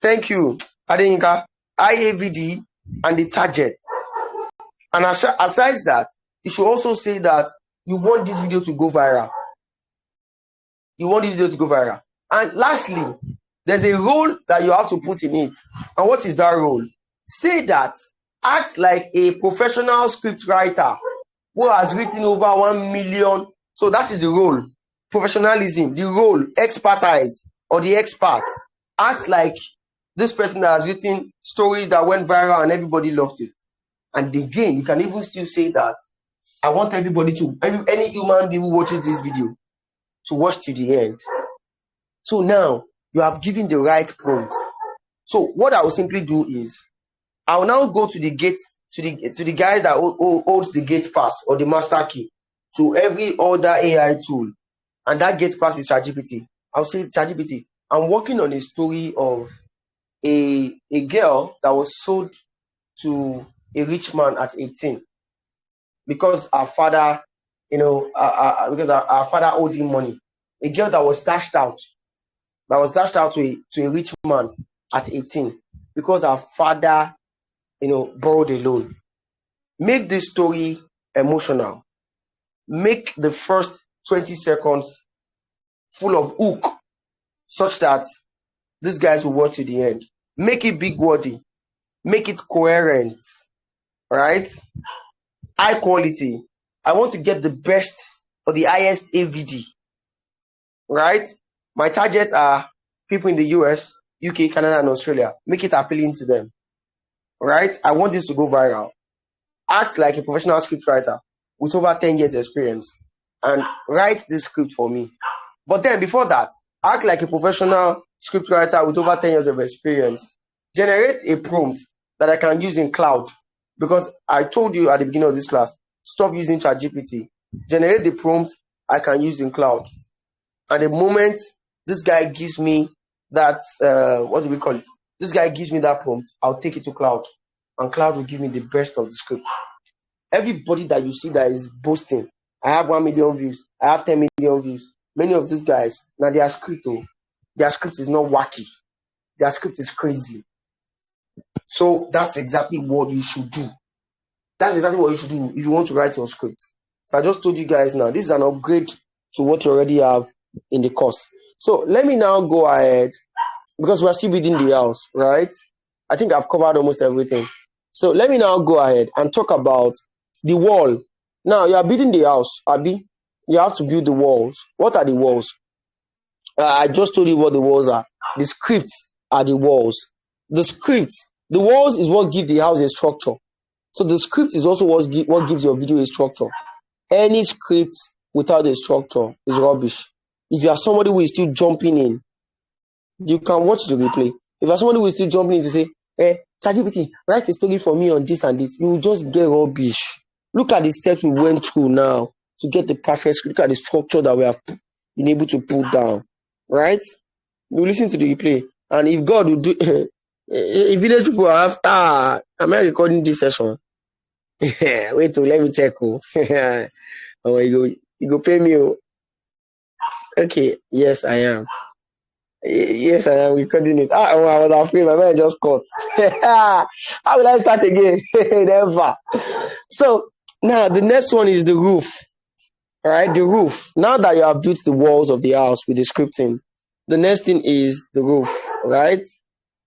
thank you, Adenika, IAVD, and the target. And aside that, you should also say that you want this video to go viral. And lastly, there's a role that you have to put in it. And what is that role? Say that, act like a professional script writer who has written over 1 million. So that is the role. Professionalism, the role, expertise, or the expert. Act like this person that has written stories that went viral and everybody loved it. And again, you can even still say that I want everybody to, any human being who watches this video, to watch to the end. So now you have given the right prompt. So what I will simply do is I will now go to the gate, to the guy that holds the gate pass or the master key to every other AI tool, and that gate pass is ChatGPT. I'll say, ChatGPT, I'm working on a story of a girl that was sold to a rich man at 18 because her father, because her father owed him money. A girl that was dashed out to a rich man at 18 because her father, borrowed a loan. Make this story emotional. Make the first 20 seconds full of hook, such that these guys will watch to the end. Make it big worthy. Make it coherent. Right? High quality. I want to get the best or the highest AVD. Right? My targets are people in the US, UK, Canada, and Australia. Make it appealing to them. Right? I want this to go viral. Act like a professional scriptwriter. with over 10 years experience and write this script for me. But then before that, act like a professional script writer with over 10 years of experience. Generate a prompt that I can use in cloud. Because I told you at the beginning of this class, stop using ChatGPT. Generate the prompt I can use in cloud. And the moment this guy gives me that, what do we call it? This guy gives me that prompt, I'll take it to cloud. And cloud will give me the best of the script. Everybody that you see that is boasting, I have 1 million views, I have 10 million views. Many of these guys, now their script is not wacky. Their script is crazy. So that's exactly what you should do. That's exactly what you should do if you want to write your script. So I just told you guys now, this is an upgrade to what you already have in the course. So let me now go ahead, because we're still building the house, right? I think I've covered almost everything. So let me now go ahead and talk about the wall. Now you are building the house, Abi. You have to build the walls. What are the walls? I just told you what the walls are. The scripts are the walls. The walls is what gives the house a structure. So the script is also what gives your video a structure. Any script without a structure is rubbish. If you are somebody who is still jumping in, you can watch the replay. If you are somebody who is still jumping in to say, ChatGPT, write a story for me on this and this, you will just get rubbish. Look at the steps we went through now to get the perfect script. Look at the structure that we have been able to put down, right? You listen to the replay, and if God will do, if village people are after, am I recording this session? Wait, let me check. Oh, you go pay me. Okay, yes, I am. Yes, I am recording it. I was afraid my man just cut. How will I start again? Never. So now the next one is the roof. All right, the roof. Now that you have built the walls of the house with the scripting, the next thing is the roof. Right?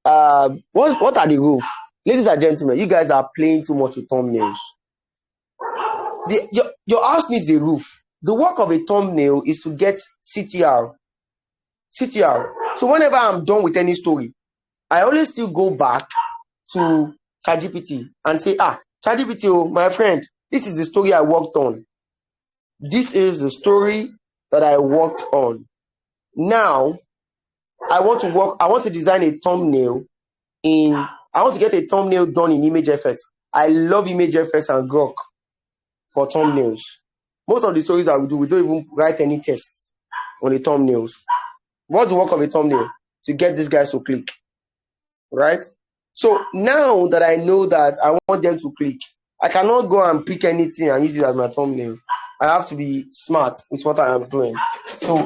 What are the roof? Ladies and gentlemen, you guys are playing too much with thumbnails. Your house needs a roof. The work of a thumbnail is to get CTR. So whenever I'm done with any story, I always still go back to ChatGPT and say, ChatGPT, oh, my friend, this is the story I worked on. This is the story that I worked on. Now, I want to design a thumbnail I want to get a thumbnail done in image effects. I love image effects and Grok for thumbnails. Most of the stories that we do, we don't even write any tests on the thumbnails. What's the work of a thumbnail? To get these guys to click, right? So now that I know that I want them to click, I cannot go and pick anything and use it as my thumbnail. I have to be smart with what I am doing. So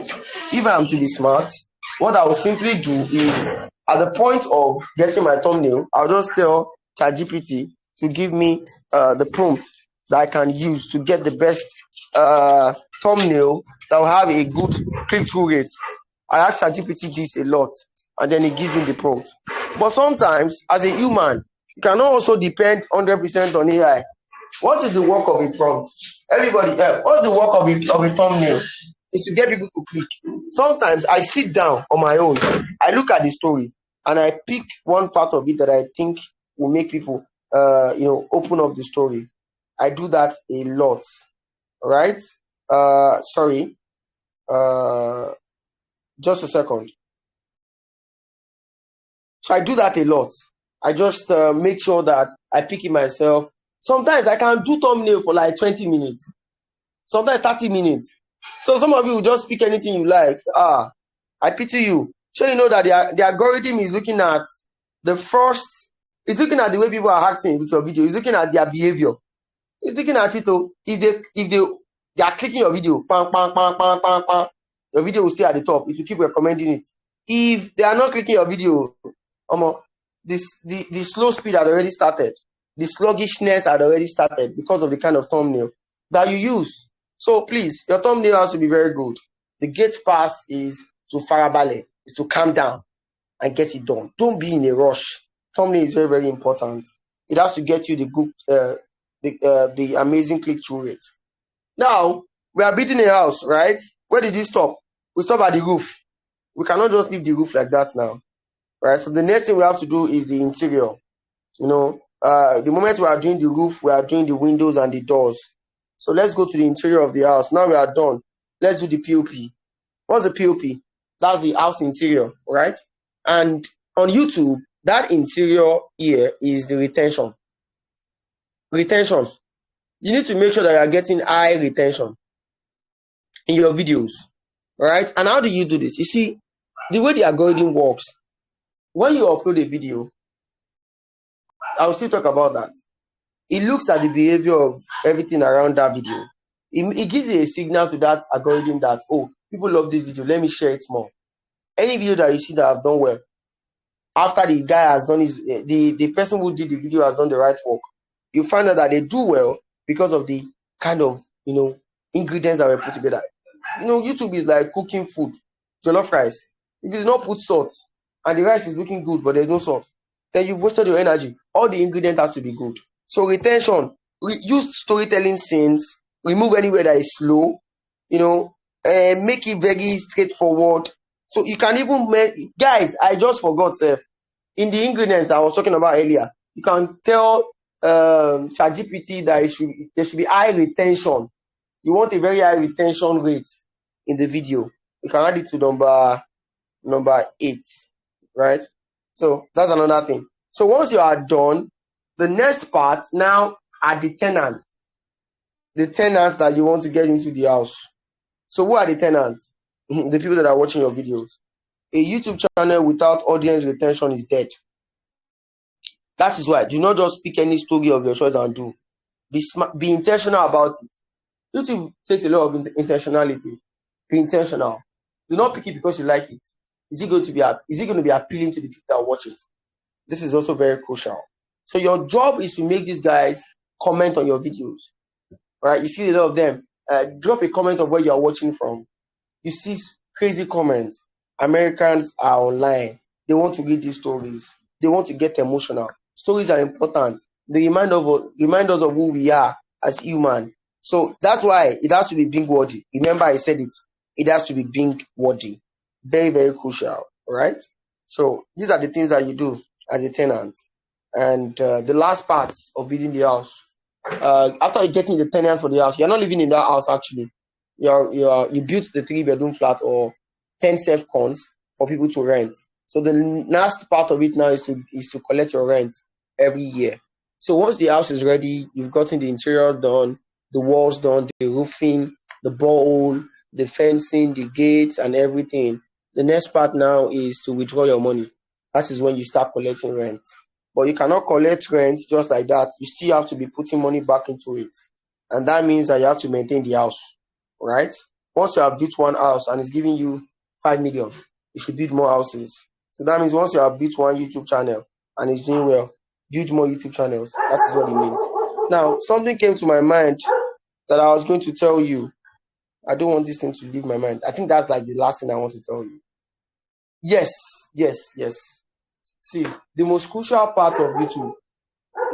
if I am to be smart, what I will simply do is, at the point of getting my thumbnail, I'll just tell ChatGPT to give me the prompt that I can use to get the best thumbnail that will have a good click-through rate. I ask ChatGPT this a lot, and then it gives me the prompt. But sometimes, as a human, you cannot also depend 100% on AI. What is the work of a prompt? Everybody, what's the work of a thumbnail? Is to get people to click. Sometimes I sit down on my own, I look at the story, and I pick one part of it that I think will make people, open up the story. I do that a lot, right? Sorry. Just a second. So I do that a lot. I just make sure that I pick it myself. Sometimes I can do thumbnail for like 20 minutes. Sometimes 30 minutes. So some of you will just pick anything you like. I pity you. So you know that the algorithm is looking at it's looking at the way people are acting with your video. It's looking at their behavior. It's looking at it. If they are clicking your video, bang, bang, bang, bang, bang, bang, your video will stay at the top. It will keep recommending it. If they are not clicking your video, the slow speed had already started. The sluggishness had already started because of the kind of thumbnail that you use. So please, your thumbnail has to be very good. The gate pass is to farabale, is to calm down and get it done. Don't be in a rush. Thumbnail is very, very important. It has to get you the good, the amazing click-through rate. Now, we are building a house, right? Where did we stop? We stop at the roof. We cannot just leave the roof like that now, right? So the next thing we have to do is the interior. The moment we are doing the roof, we are doing the windows and the doors. So let's go to the interior of the house. Now we are done. Let's do the POP. What's the POP? That's the house interior, right? And on YouTube, that interior here is the retention. Retention. You need to make sure that you are getting high retention in your videos, right? And how do you do this? You see, the way the algorithm works, when you upload a video, I'll still talk about that. It looks at the behavior of everything around that video. It gives you a signal to that algorithm that, oh, people love this video, let me share it more. Any video that you see that have done well, after the guy has done his, the person who did the video has done the right work, you find out that they do well because of the kind of, ingredients that were put together. YouTube is like cooking food, jollof rice. If you do not put salt and the rice is looking good, but there's no salt, then you've wasted your energy. All the ingredients has to be good. So retention, use storytelling scenes, remove anywhere that is slow, make it very straightforward. So you can even make, guys, I just forgot, Seth, in the ingredients I was talking about earlier, you can tell ChatGPT that there should be high retention. You want a very high retention rate in the video. You can add it to number 8, right? So that's another thing. So once you are done, the next part now are the tenants. The tenants that you want to get into the house. So who are the tenants? The people that are watching your videos. A YouTube channel without audience retention is dead. That is why do not just pick any story of your choice and do. Be intentional about it. YouTube takes a lot of intentionality. Be intentional. Do not pick it because you like it. Is it going to be appealing to the people that watch it? This is also very crucial. So your job is to make these guys comment on your videos. Right? You see a lot of them. Drop a comment of where you are watching from. You see crazy comments. Americans are online. They want to read these stories. They want to get emotional. Stories are important. They remind us of who we are as human. So that's why it has to be being worthy. Remember, I said it. It has to be being worthy. Very, very crucial. Right? So these are the things that you do as a tenant. And the last part of building the house. After getting the tenants for the house, you're not living in that house actually. You built the 3-bedroom flat or 10 self-cons for people to rent. So the last part of it now is to collect your rent every year. So once the house is ready, you've gotten the interior done, the walls done, the roofing, the borehole, the fencing, the gates, and everything. The next part now is to withdraw your money. That is when you start collecting rent. But you cannot collect rent just like that. You still have to be putting money back into it. And that means that you have to maintain the house, right? Once you have built one house and it's giving you 5 million, you should build more houses. So that means once you have built one YouTube channel and it's doing well, build more YouTube channels. That is what it means. Now, something came to my mind that I was going to tell you. I don't want this thing to leave my mind. I think that's like the last thing I want to tell you. Yes. See, the most crucial part of YouTube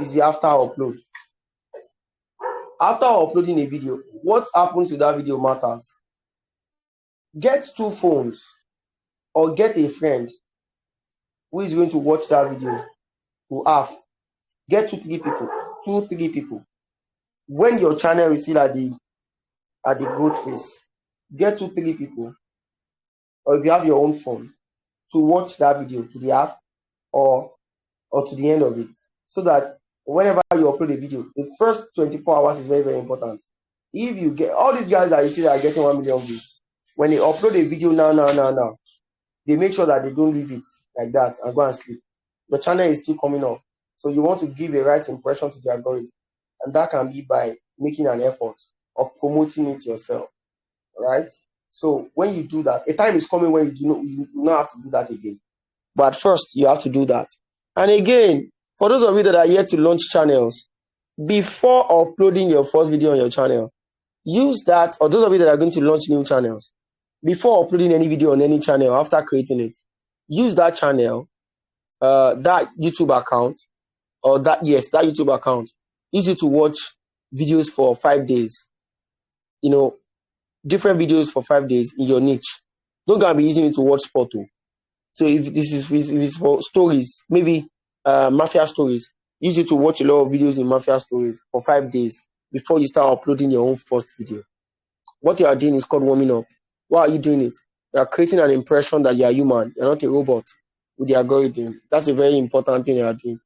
is the after upload. After uploading a video, what happens to that video matters. Get 2 phones or get a friend who is going to watch that video. Get 2-3 people. When your channel is still at the growth phase, get 2-3 people, or if you have your own phone, to watch that video to the half or to the end of it, so that whenever you upload a video, the first 24 hours is very, very important. If you get all these guys that you see that are getting 1 million views, when they upload a video now, they make sure that they don't leave it like that and go and sleep. The channel is still coming up. So you want to give a right impression to the algorithm. And that can be by making an effort of promoting it yourself. Right? So when you do that, a time is coming when you do not have to do that again. But first, you have to do that. And again, for those of you that are yet to launch channels, before uploading your first video on your channel, use that, or those of you that are going to launch new channels, before uploading any video on any channel after creating it, use that channel, that YouTube account, or that YouTube account. Use it to watch videos for 5 days. Different videos for 5 days in your niche. Don't go and be using it to watch sport. So if it's for stories, maybe mafia stories, use it to watch a lot of videos in mafia stories for 5 days. before you start uploading your own first video. What you are doing is called warming up. Why are you doing it? You are creating an impression that you are human. You're not a robot with the algorithm. That's a very important thing you are doing.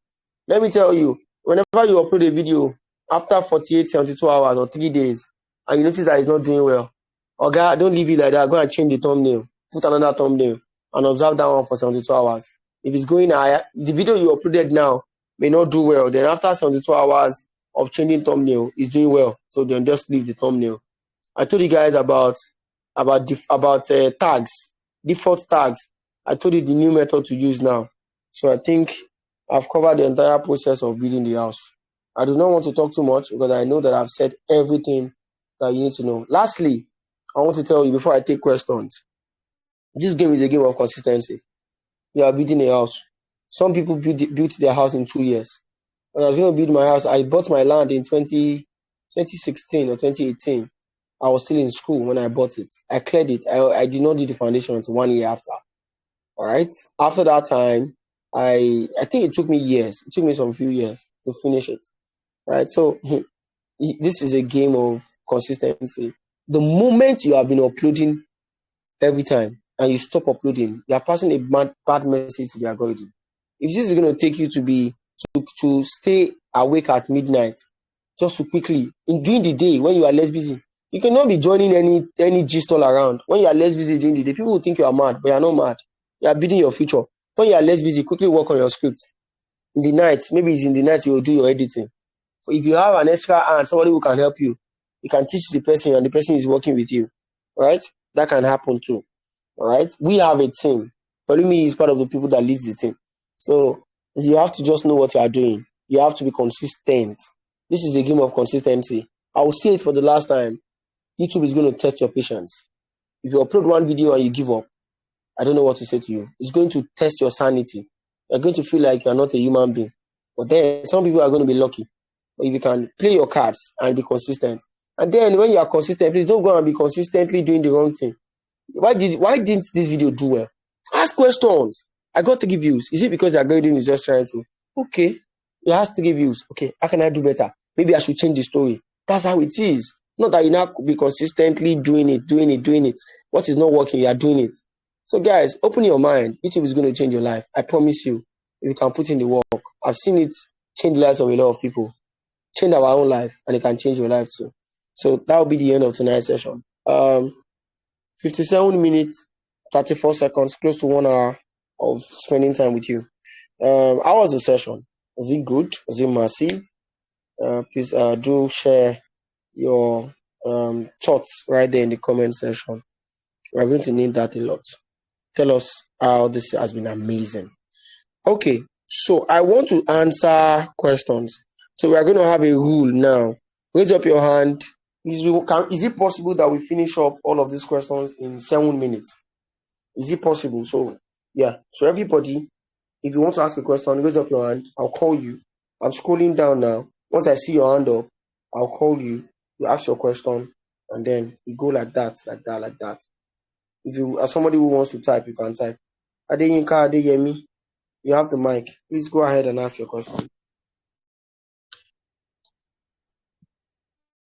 Let me tell you, whenever you upload a video after 48, 72 hours or 3 days, and you notice that it's not doing well, okay, don't leave it like that. Go and change the thumbnail, put another thumbnail, and observe that one for 72 hours. If it's going higher, the video you uploaded now may not do well. Then after 72 hours of changing thumbnail, it's doing well. So then just leave the thumbnail. I told you guys about tags, default tags. I told you the new method to use now. So I think I've covered the entire process of building the house. I do not want to talk too much because I know that I've said everything that you need to know. Lastly, I want to tell you before I take questions, this game is a game of consistency. You are building a house. Some people built their house in 2 years. When I was going to build my house, I bought my land in 2016 or 2018. I was still in school when I bought it. I cleared it. I did not do the foundation until 1 year after. All right. After that time, I think it took me years. It took me some few years to finish it. Right. So this is a game of consistency. The moment you have been uploading every time and you stop uploading, you are passing a bad message to the algorithm. If this is going to take you to stay awake at midnight, just to quickly during the day when you are less busy, you cannot be joining any gist all around. When you are less busy during the day, people will think you are mad, but you are not mad. You are building your future. When you are less busy, quickly work on your script. In the night, maybe it's in the night you will do your editing. If you have an extra hand, somebody who can help you, you can teach the person and the person is working with you. Right? That can happen too. All right. We have a team. Olumi is part of the people that leads the team. So you have to just know what you are doing. You have to be consistent. This is a game of consistency. I will say it for the last time. YouTube is going to test your patience. If you upload one video and you give up, I don't know what to say to you. It's going to test your sanity. You're going to feel like you're not a human being. But then some people are going to be lucky. But if you can play your cards and be consistent. And then when you are consistent, please don't go and be consistently doing the wrong thing. Why didn't this video do well? Ask questions. I got 3 views. Is it because the algorithm is just trying to? Okay, it has 3 views. Okay, how can I do better? Maybe I should change the story. That's how it is. Not that you now be consistently doing it. What is not working, you are doing it. So guys, open your mind. YouTube is going to change your life. I promise you. If you can put in the work. I've seen it change the lives of a lot of people. Change our own life, and it can change your life too. So that will be the end of tonight's session. 57 minutes, 34 seconds, close to 1 hour of spending time with you. How was the session? Was it good? Was it massive? Please do share your thoughts right there in the comment section. We're going to need that a lot. Tell us how this has been amazing. Okay, so I want to answer questions. So we are going to have a rule now. Raise up your hand. Is it possible that we finish up all of these questions in 7 minutes? Is it possible? So yeah. So everybody, if you want to ask a question, raise up your hand. I'll call you. I'm scrolling down now. Once I see your hand up, I'll call you. You ask your question, and then you go like that, like that, like that. If you are somebody who wants to type, you can type. Adeyinka Adeyemi, you have the mic. Please go ahead and ask your question.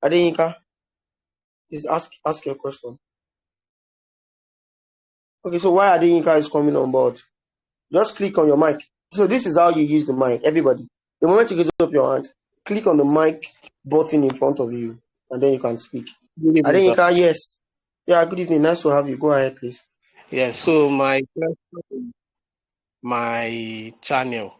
Adeyinka, please ask your question. Okay, so why Adeyinka is coming on board? Just click on your mic. So this is how you use the mic, everybody. The moment you raise up your hand, click on the mic button in front of you, and then you can speak. Good evening, sir. Adeyinka, yes. Yeah, good evening. Nice to have you. Go ahead, please. Yeah, so my channel,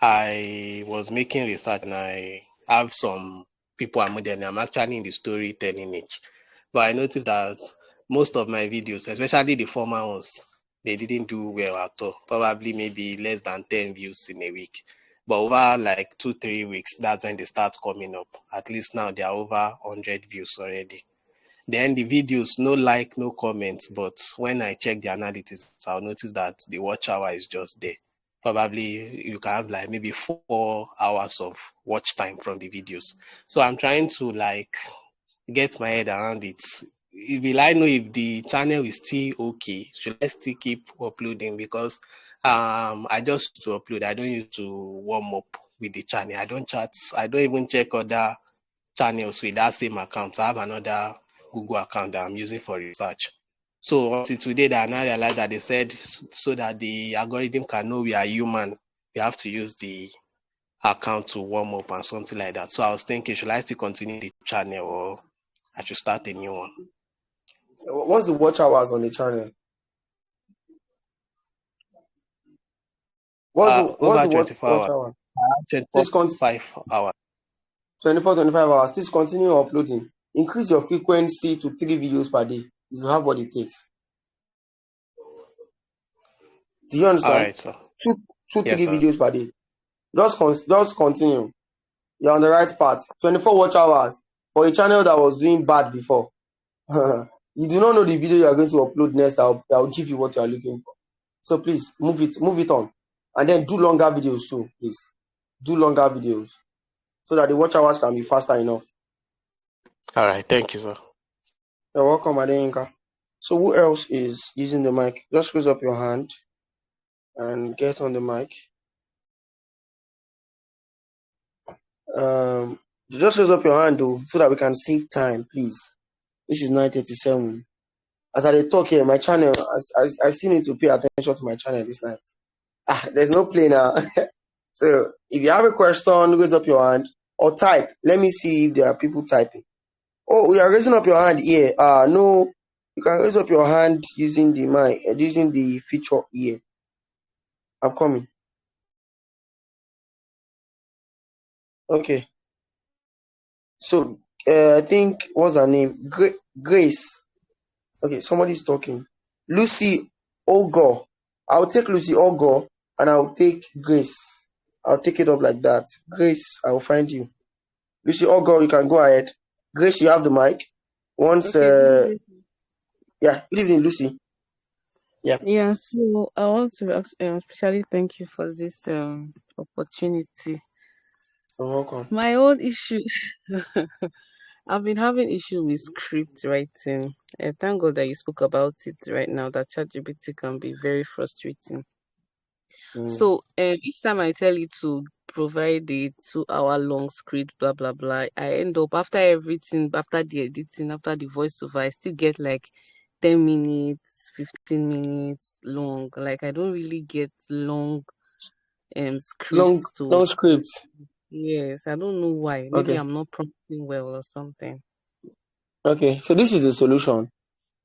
I was making research and I have some people I'm modeling. I'm actually in the storytelling niche. But I noticed that most of my videos, especially the former ones, they didn't do well at all. Probably maybe less than 10 views in a week. But over like 2-3 weeks, that's when they start coming up. At least now they are over 100 views already. Then the videos, no like, no comments, but when I check the analytics, I'll notice that the watch hour is just there. Probably you can have like maybe 4 hours of watch time from the videos. So I'm trying to like get my head around it. Will I know if the channel is still okay? Should I still keep uploading? Because I just to upload. I don't use to warm up with the channel. I don't chat. I don't even check other channels with that same account. I have another Google account that I'm using for research. So until today that I now realized that they said so that the algorithm can know we are human, we have to use the account to warm up and something like that. So I was thinking, should I still continue the channel or I should start a new one? What's the watch hours on the channel? What's Over the 24 watch hours. hour? 24, Please continue. 5 hours. 24, 25 hours. Please continue uploading. Increase your frequency to 3 videos per day. You have what it takes. Do you All understand? right, sir. Two, Yes, three sir. videos per day. Just continue. You're on the right path. 24 watch hours for a channel that was doing bad before. You do not know the video you are going to upload next that will give you what you are looking for. So please move it on. And then do longer videos too, please. Do longer videos so that the watch hours can be faster enough. All right. Thank you, sir. You're welcome, Adenka. So who else is using the mic? Just raise up your hand and get on the mic. Just raise up your hand though, so that we can save time, please. This is 9:37. As I talk here, my channel, I still need to pay attention to my channel this night. There's no play now. So if you have a question, raise up your hand or type. Let me see if there are people typing. Oh, we are raising up your hand here. No, you can raise up your hand using the mic, using the feature here. I'm coming. Okay. So I think what's her name? Grace. Okay, somebody's talking. Lucy Ogo. I'll take Lucy Ogo and I'll take Grace. I'll take it up like that. Grace, I'll find you. Lucy Ogo, you can go ahead. Grace, you have the mic. Once, Okay, good evening. yeah, good evening, Lucy. Yeah, Yeah, so I want to especially thank you for this opportunity. you're welcome. My own issue, I've been having issue with script writing. Thank God that you spoke about it right now. That ChatGPT can be very frustrating. Mm. So each time I tell you to provide a 2 hour long script, blah blah blah, I end up after everything, after the editing, after the voiceover, I still get like 10 minutes, 15 minutes long. Like I don't really get long Long, scripts to. long scripts. Yes, I don't know why. Maybe Okay, I'm not prompting well or something. okay. So this is the solution.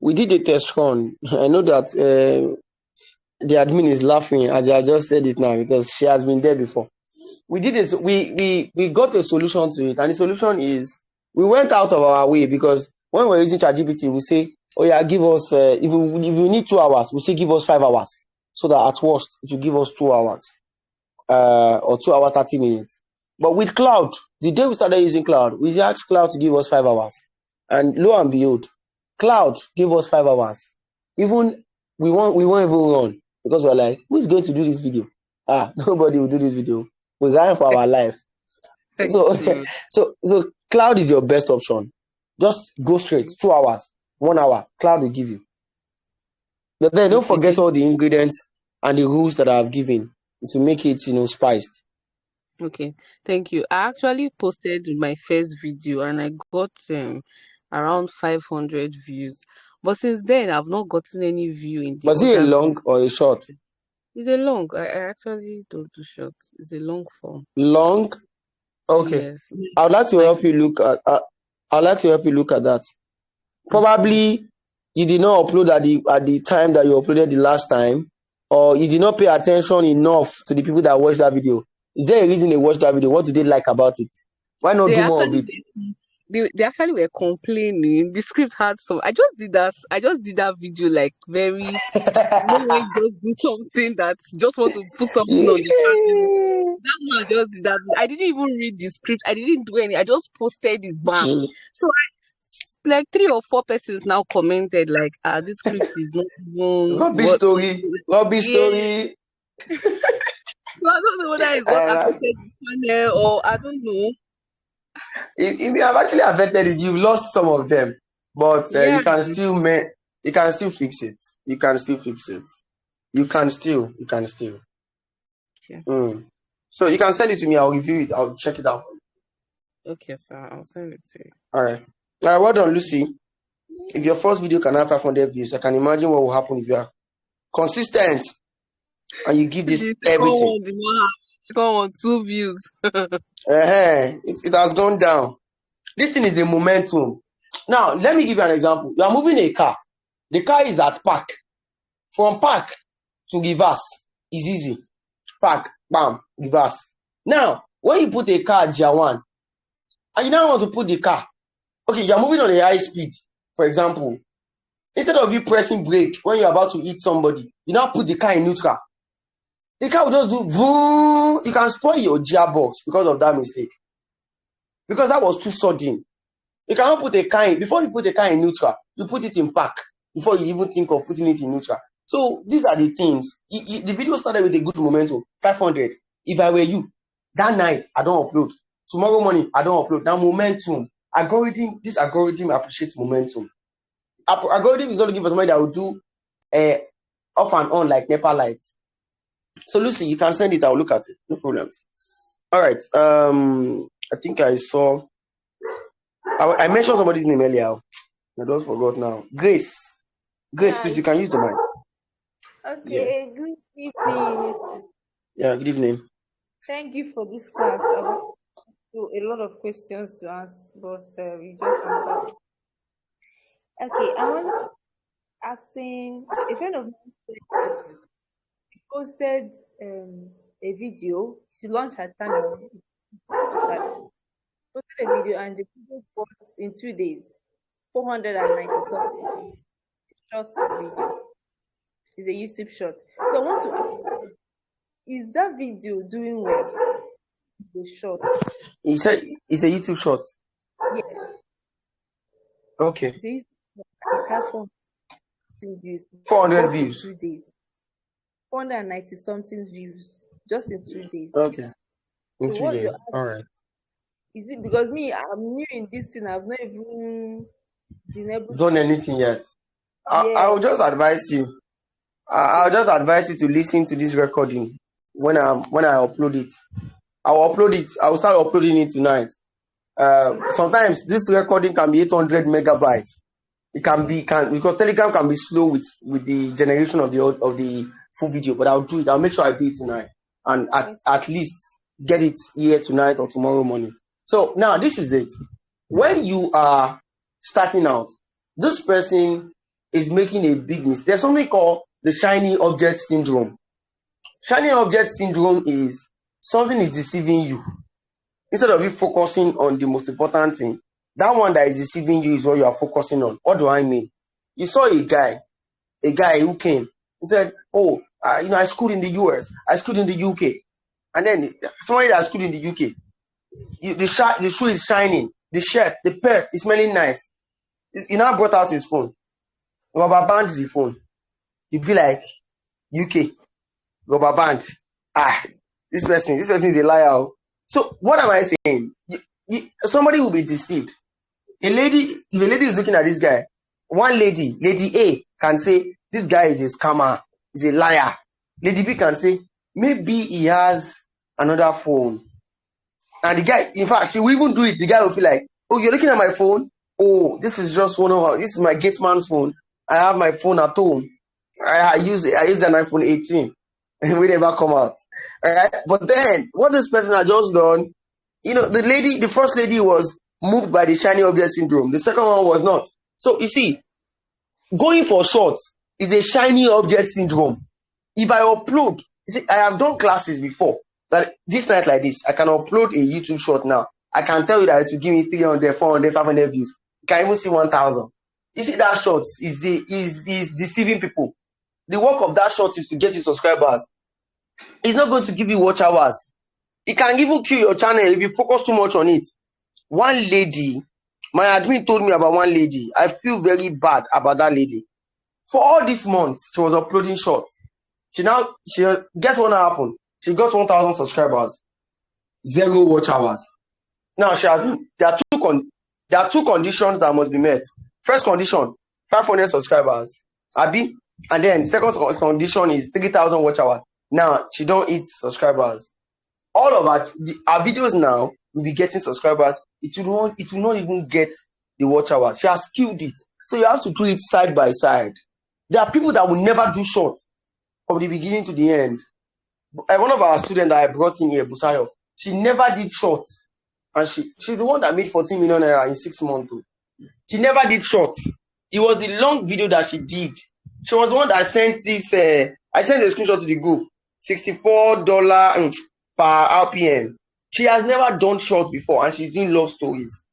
We did a test run. I know that the admin is laughing as I just said it now because she has been there before. We did this. We got a solution to it, and the solution is we went out of our way because when we're using ChatGPT, we say, "Oh yeah, give us if you need 2 hours, we say give us 5 hours, so that at worst it will give us 2 hours, or 2 hours 30 minutes." But with Cloud, the day we started using Cloud, we asked Cloud to give us 5 hours, and lo and behold, Cloud gave us 5 hours. Even we won't even run because we're like, who is going to do this video? Nobody will do this video. We ran for our life. Thank So you. so Cloud is your best option. Just go straight. 2 hours, 1 hour, Cloud will give you. But then don't Okay, forget thank all the ingredients and the rules that I've given to make it, spiced. okay, thank you. I actually posted my first video and I got around 500 views. But since then, I've not gotten any view in the Was it a other long video. or a short? It's a long. I actually don't do short. It's a long form. Long? Okay. Yes. I would like to My help you look at I'd like to help you look at that. okay. Probably you did not upload at the time that you uploaded the last time, or you did not pay attention enough to the people that watched that video. Is there a reason they watched that video? What do they like about it? Why not They do more of actually it? they actually were complaining. The script had some. I just did that. I just did that video like very. When you just do something that just want to put something on the channel. That man just did that. I didn't even read the script. I didn't do any. I just posted it, bam. So like 3 or 4 persons now commented like, this script is not even Rubbish what. story. Rubbish Yeah. story. So I don't know whether it's what And affected the channel or I don't know. if you have actually affected it, you've lost some of them. But Yeah. you can still fix it. You can still fix it. You can still. Okay. Mm. So you can send it to me. I'll review it. I'll check it out. Okay, sir. I'll send it to you. All right. All right, well done, Lucy. If your first video can have 500 views, I can imagine what will happen if you are consistent and you give The this second everything. one did not have second one 2 views. It has gone down. This thing is a momentum. Now, let me give you an example. You are moving a car. The car is at park. From park to reverse is easy. Park, bam, reverse. Now, when you put a car at gear 1, and you now want to put the car, okay, you're moving on a high speed, for example. Instead of you pressing brake when you're about to hit somebody, you now put the car in neutral. The car will just do vroom. You can spoil your gearbox because of that mistake. Because that was too sudden. You cannot put a car in, before you put a car in neutral, you put it in park before you even think of putting it in neutral. So these are the things. The video started with a good momentum, 500. If I were you, that night, I don't upload. Tomorrow morning, I don't upload. Now momentum. This algorithm appreciates momentum. Algorithm is not looking for somebody that will do off and on like NEPA lights. So Lucy, you can send it. I'll look at it. No problems. All right. I think I saw. I mentioned somebody's name earlier. I just forgot now. Grace. Grace, Yeah, please, you can use the mic. okay. Good evening. Yeah, good evening. Thank you for this class. I want to a lot of questions to ask, but we just answered. Okay, I want asking a friend of mine said that she posted a video. She launched her channel. Posted a video and the video got in 2 days 490 something. Short video. It's a YouTube short. So I want to ask, is that video doing well? The short. He said it's a YouTube short. Yes. Okay. It has 400 views. 400 Just views. in 2 days. 490 something views just in 2 days. Okay. In So 2 what's your days. All right. is it because me, I'm new in this thing, I've not even been able Done to anything yet? I'll yes. just advise you. I'll just advise you to listen to this recording when I upload it. I'll upload it. I'll start uploading it tonight. Sometimes this recording can be 800 megabytes. It can because Telegram can be slow with the generation of the full video, but I'll do it. I'll make sure I do it tonight, and at least get it here tonight or tomorrow morning. So now this is it. When you are starting out, this person is making a big mistake. There's something called the shiny object syndrome. Shiny object syndrome is something is deceiving you. Instead of you focusing on the most important thing, that one that is deceiving you is what you are focusing on. What do I mean? You saw a guy who came. He said, "Oh, I schooled in the US, I schooled in the UK," and then somebody that schooled in the UK, the shoe is shining, the shirt, the perf is smelling nice. He now brought out his phone, rubber band the phone. You be like, UK, rubber band. This person is a liar. So what am I saying? Somebody will be deceived. If a lady is looking at this guy, one lady A can say, this guy is a scammer, he's a liar. Lady B can say, maybe he has another phone. And the guy, in fact, she will even do it. The guy will feel like, oh, you're looking at my phone? Oh, this is just this is my gate man's phone. I have my phone at home. I use an iPhone 18. And we never come out. All right. But then what this person had just done, the first lady was moved by the shiny object syndrome. The second one was not. So you see, going for shorts is a shiny object syndrome. If I upload, I have done classes before that this night like this, I can upload a YouTube short now. I can tell you that it will give me 300, 400, 500 views. You can even see 1,000. You see, that short is deceiving people. The work of that short is to get you subscribers. It's not going to give you watch hours. It can even kill your channel if you focus too much on it. One lady, my admin told me about one lady. I feel very bad about that lady. For all this month, she was uploading shorts. Guess what happened? She got 1,000 subscribers, 0 watch hours. Now there are two conditions that must be met. First condition, 500 subscribers, Abi, and then second condition is 3,000 watch hours. Now she don't eat subscribers. All of our videos now will be getting subscribers. It will not even get the watch hours. She has killed it. So you have to do it side by side. There are people that will never do short from the beginning to the end. One of our students that I brought in here, Busayo, she never did short. And she's the one that made 14 million naira in 6 months. She never did short. It was the long video that she did. She was the one that sent this. I sent a screenshot to the group. $64 per RPM. She has never done short before, and she's doing love stories.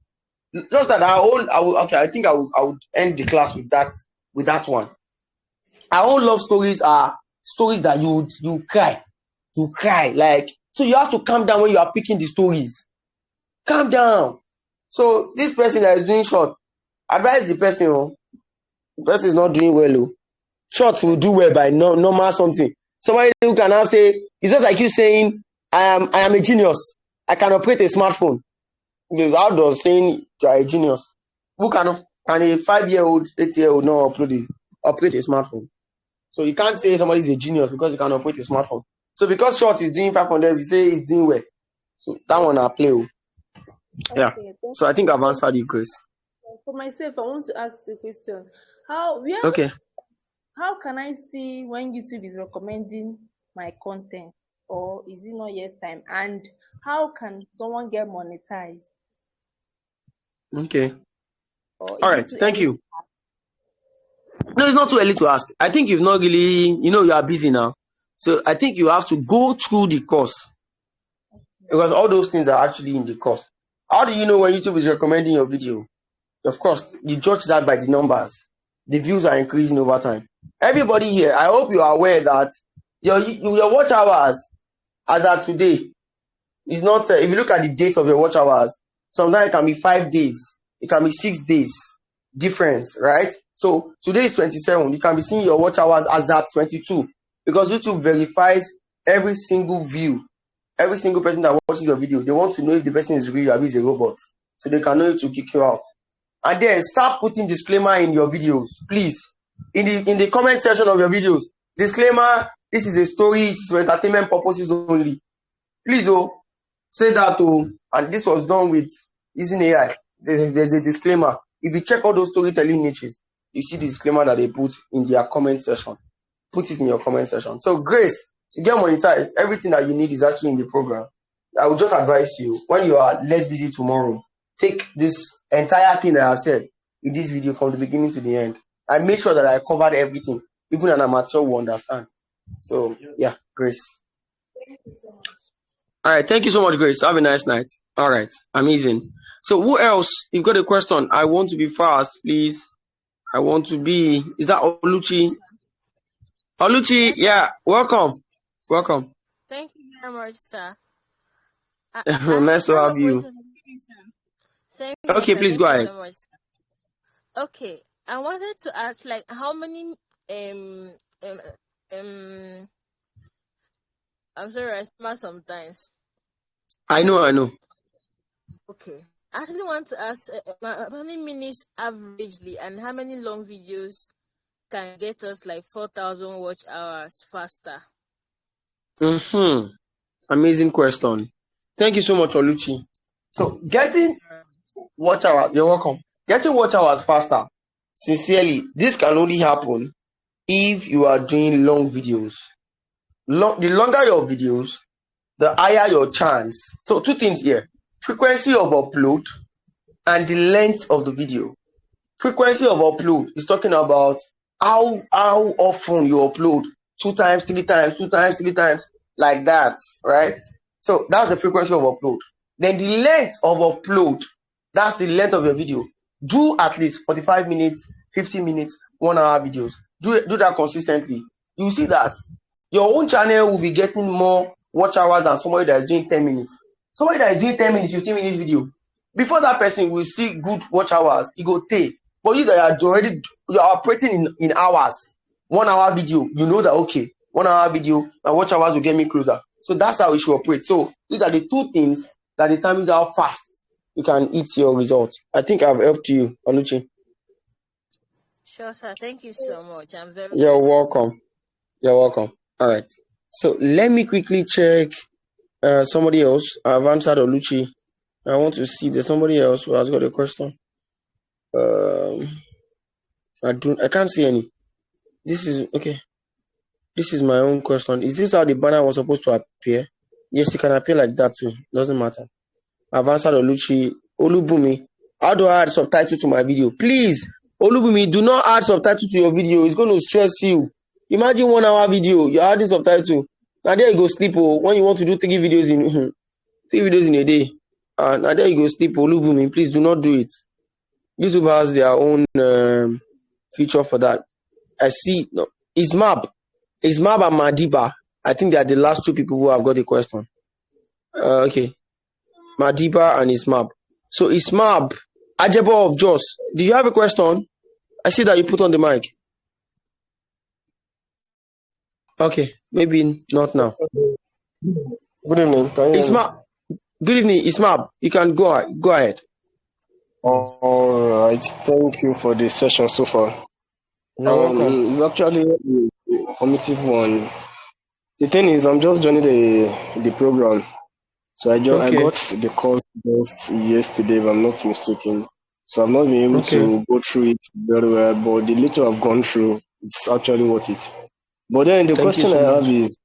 Just that I think I would end the class with that one. Our own love stories are stories that you cry like. So you have to calm down when you are picking the stories. Calm down. So this person that is doing short, advise the person. The person is not doing well. Shorts will do well by normal something. Somebody who can now say, it's just like you saying, I am a genius. I can operate a smartphone. How does saying you are a genius? Who can a 5-year-old, 8-year-old not operate a smartphone? So you can't say somebody is a genius because you can operate a smartphone. So because Short is doing 500, we say he's doing well. So that one I play. Yeah. Okay, So I think I've answered you, Chris. for myself, I want to ask a question. Okay. How can I see when YouTube is recommending my content, or is it not yet time? And how can someone get monetized? Okay. Or All is right. it too Thank early? you. No, it's not too early to ask. I think you've not really, you are busy now. So I think you have to go through the course, because all those things are actually in the course. How do you know when YouTube is recommending your video? Of course, you judge that by the numbers. The views are increasing over time. Everybody here, I hope you are aware that your watch hours as at today is not, if you look at the date of your watch hours, sometimes it can be 5 days, it can be 6 days difference, right? So today is 27, you can be seeing your watch hours as at 22, because YouTube verifies every single view, every single person that watches your video. They want to know if the person is real or is a robot, so they can know it to kick you out. And then start putting disclaimer in your videos, please. In the comment section of your videos, disclaimer: this is a story, it's for entertainment purposes only. Please, say that. And this was done with using AI. There's a disclaimer. If you check all those storytelling niches, you see the disclaimer that they put in their comment section. Put it in your comment section. So Grace, to get monetized, everything that you need is actually in the program. I would just advise you, when you are less busy tomorrow, take this entire thing that I've said in this video from the beginning to the end. I made sure that I covered everything, even an amateur will understand. So yeah, Grace. Thank you so much. All right, thank you so much, Grace. Have a nice night. All right, amazing. So who else? You've got a question. I want to be fast, please. I want to be. Is that Oluchi? Oluchi, Yes, yeah. Welcome. Welcome. thank you very much, sir. Nice to have you. Same here, Okay, sir. please Thank go you ahead. so much, sir. Okay, I wanted to ask, like, how many I'm sorry, I stammer sometimes. I know. Okay, I actually want to ask how many minutes averagely and how many long videos can get us like 4,000 watch hours faster? Amazing question. Thank you so much, Oluchi. So getting watch hours, you're welcome. Getting watch hours faster. Sincerely, this can only happen if you are doing long videos. The longer your videos, the higher your chance. So two things here: frequency of upload and the length of the video. Frequency of upload is talking about how often you upload. 2 times, 3 times, 2 times, 3 times, like that, right? So that's the frequency of upload. Then the length of upload, that's the length of your video. Do at least 45 minutes, 50 minutes, 1 hour videos. Do that consistently. You see that your own channel will be getting more watch hours than somebody that is doing 10 minutes. Somebody that is doing 10 minutes, 15 minutes video, before that person will see good watch hours, it go take. But you that you are operating in hours, 1 hour video, you know that, okay, 1 hour video, my watch hours will get me closer. So that's how we should operate. So these are the two things that determines how fast you can hit your results. I think I've helped you, Oluchi. Sure, sir. Thank you so much. I'm very You're grateful. welcome. You're welcome. All right. So let me quickly check somebody else. I've answered Oluchi. I want to see. There's somebody else who has got a question. I can't see any. This is okay. This is my own question. Is this how the banner was supposed to appear? Yes, it can appear like that too. Doesn't matter. I've answered Oluchi. Olubumi, how do I add subtitle to my video? Please, Olubumi, do not add subtitle to your video. It's going to stress you. Imagine 1 hour video, you're adding subtitle. Now there you go sleep. Oh, when you want to do 3 videos in 3 videos in a day. Now there you go sleep. Olubumi, please do not do it. YouTube has their own feature for that. I see. No, Ismab and Madiba. I think they are the last 2 people who have got a question. Okay. Madiba and Ismab. So Ismab, Ajebo of Jos, do you have a question? I see that you put on the mic. Okay, maybe not now. Good evening. Can you hear me? Ismab, good evening, Ismab. You can go ahead. All right. Thank you for the session so far. You're welcome. It's actually an informative one. The thing is, I'm just joining the program. So I got the course just yesterday, if I'm not mistaken. So I've not been able to go through it very well, but the little I've gone through, it's actually worth it. But then the question I have is,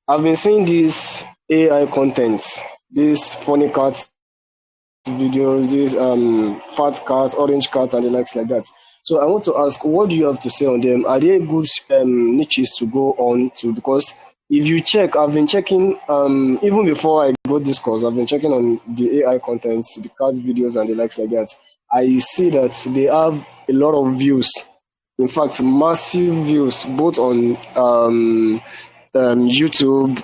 I've been seeing these AI contents, these funny cats videos, these fat cats, orange cats, and the likes like that. So I want to ask, what do you have to say on them? Are they good niches to go on to? Because if you check, I've been checking, even before I got this course, I've been checking on the AI contents, the cat videos, and the likes like that. I see that they have a lot of views. In fact, massive views, both on YouTube,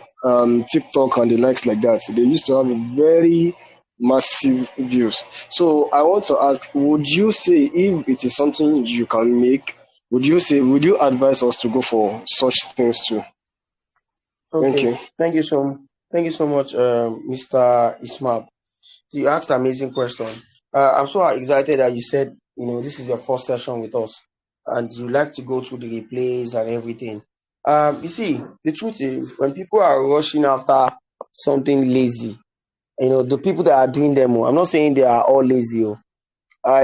TikTok, and the likes like that. They used to have very massive views. So I want to ask, would you say if it is something you can make, would you advise us to go for such things too? Okay. Thank you. Thank you so much, Mr. Ismab. You asked an amazing question. I'm so excited that you said, this is your first session with us and you like to go through the replays and everything. You see, the truth is when people are rushing after something lazy, the people that are doing them, I'm not saying they are all lazy.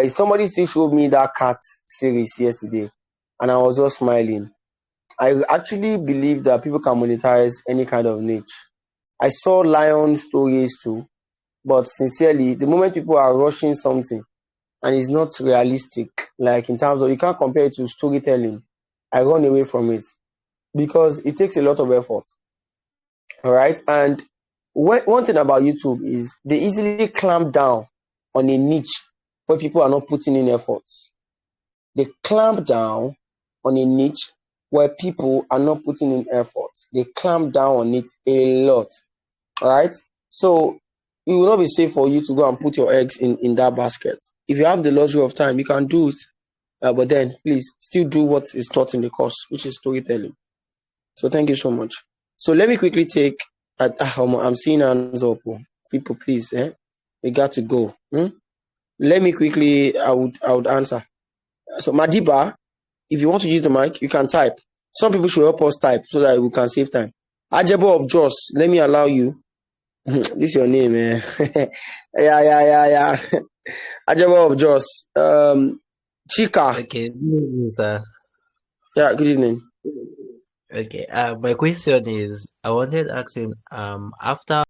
Somebody still showed me that cat series yesterday and I was just smiling. I actually believe that people can monetize any kind of niche. I saw lion stories too, but sincerely, the moment people are rushing something and it's not realistic, like in terms of, you can't compare it to storytelling, I run away from it because it takes a lot of effort. All right. And one thing about YouTube is they easily clamp down on a niche where people are not putting in efforts. They clamp down on a niche where people are not putting in efforts. They clamp down on it a lot. All right. So it will not be safe for you to go and put your eggs in that basket. If you have the luxury of time, you can do it. But then please still do what is taught in the course, which is storytelling. So thank you so much. So let me quickly take, I'm seeing hands up. People, please, we got to go. Let me quickly, I would answer. So Madiba, if you want to use the mic, you can type. Some people should help us type so that we can save time. Ajebo of Jos, let me allow you. This is your name, man. Yeah. Ajebo of Jos. Chika. Okay, good evening, sir. Yeah, good evening. Okay, my question is, I wanted to ask him, after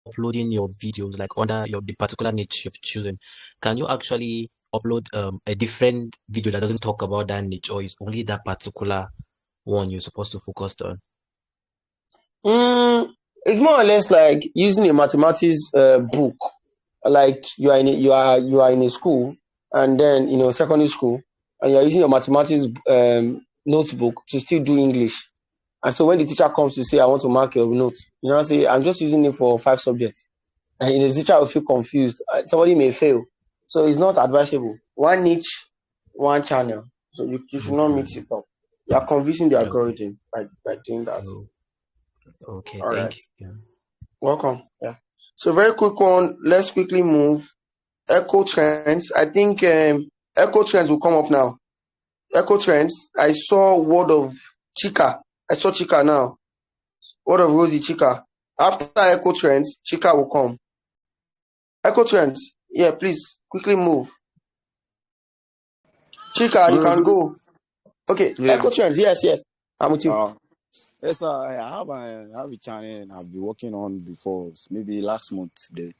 uploading your videos, like under the particular niche you've chosen, can you actually upload a different video that doesn't talk about that niche, or is only that particular one you're supposed to focus on? It's more or less like using a mathematics book. Like you are in a school, and then secondary school, and you are using your mathematics notebook to still do English. And so when the teacher comes to say, I want to mark your note, say, I'm just using it for 5 subjects. And the teacher will feel confused. Somebody may fail. So it's not advisable. One niche, one channel. So you should not mix it up. You are confusing the algorithm by doing that. Okay, all thank right. you. Welcome. Yeah. So very quick one. Let's quickly move. Echo trends. I think echo trends will come up now. Echo trends. I saw word of Chika. I saw Chika now. What of Rosie Chika? After Echo Trends, Chika will come. Echo Trends, yeah, please quickly move. Chika, you can go. Okay, Yeah. Echo Trends, yes, I'm with you. Yes, sir. I have a channel and I've been working on before, maybe last month today,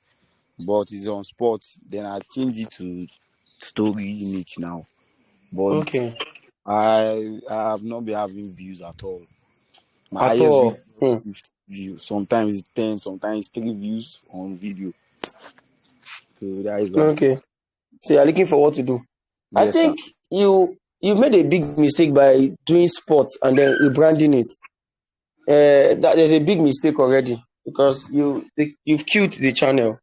but it's on sports. Then I changed it to story niche now. But Okay, I have not been having views at all. My at highest all. video is 50 views. Sometimes it's 10, sometimes 3 views on video. So that is why. Okay, so you're looking for what to do. I Yes, sir. think you made a big mistake by doing sports and then rebranding it. That there's a big mistake already because you've killed the channel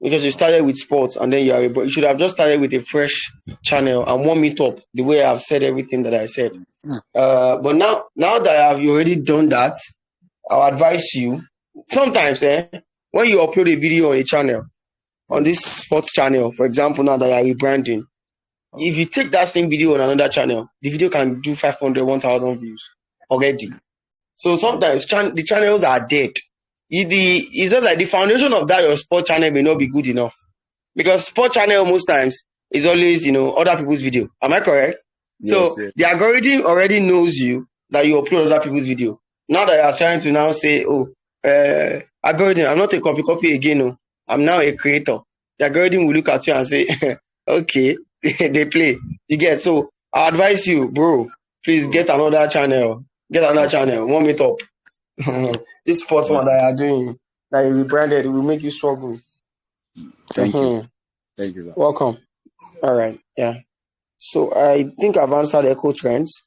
because you started with sports and then you should have just started with a fresh channel and warm it up the way I've said everything that I said. But now that you already done that, I'll advise you. Sometimes, when you upload a video on a channel, on this sports channel, for example, now that you're rebranding, if you take that same video on another channel, the video can do 500, 1,000 views already. So sometimes the channels are dead. It's just like the foundation of that your sport channel may not be good enough because sport channel most times is always other people's video. Am I correct? Yes, So the algorithm already knows you that you upload other people's video. Now that you are trying to now say, algorithm, I'm not a copy again. No, I'm now a creator. The algorithm will look at you and say, okay, they play. You get. So I advise you, bro, please get another channel. Get another channel. Warm it up. This sports one that you are doing, that you rebranded, it will make you struggle. Thank you. Thank you, sir. Welcome. All right. Yeah. So I think I've answered Echo Trends.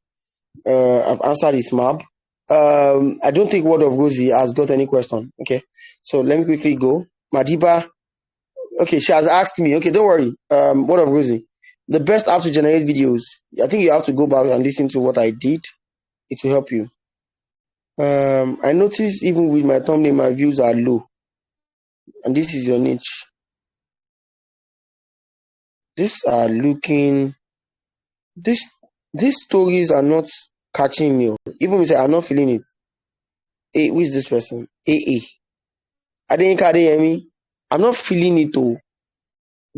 I've answered his map. I don't think Word of Rosie has got any question. Okay. So let me quickly go. Madiba. Okay, she has asked me. Okay, don't worry. Word of Rosie. The best app to generate videos. I think you have to go back and listen to what I did. It will help you. I noticed even with my thumbnail, my views are low. And this is your niche. These are looking. These stories are not catching me. Even me say I'm not feeling it. Hey, who is this person? Hey. Adenka Adeyemi. I'm not feeling it though.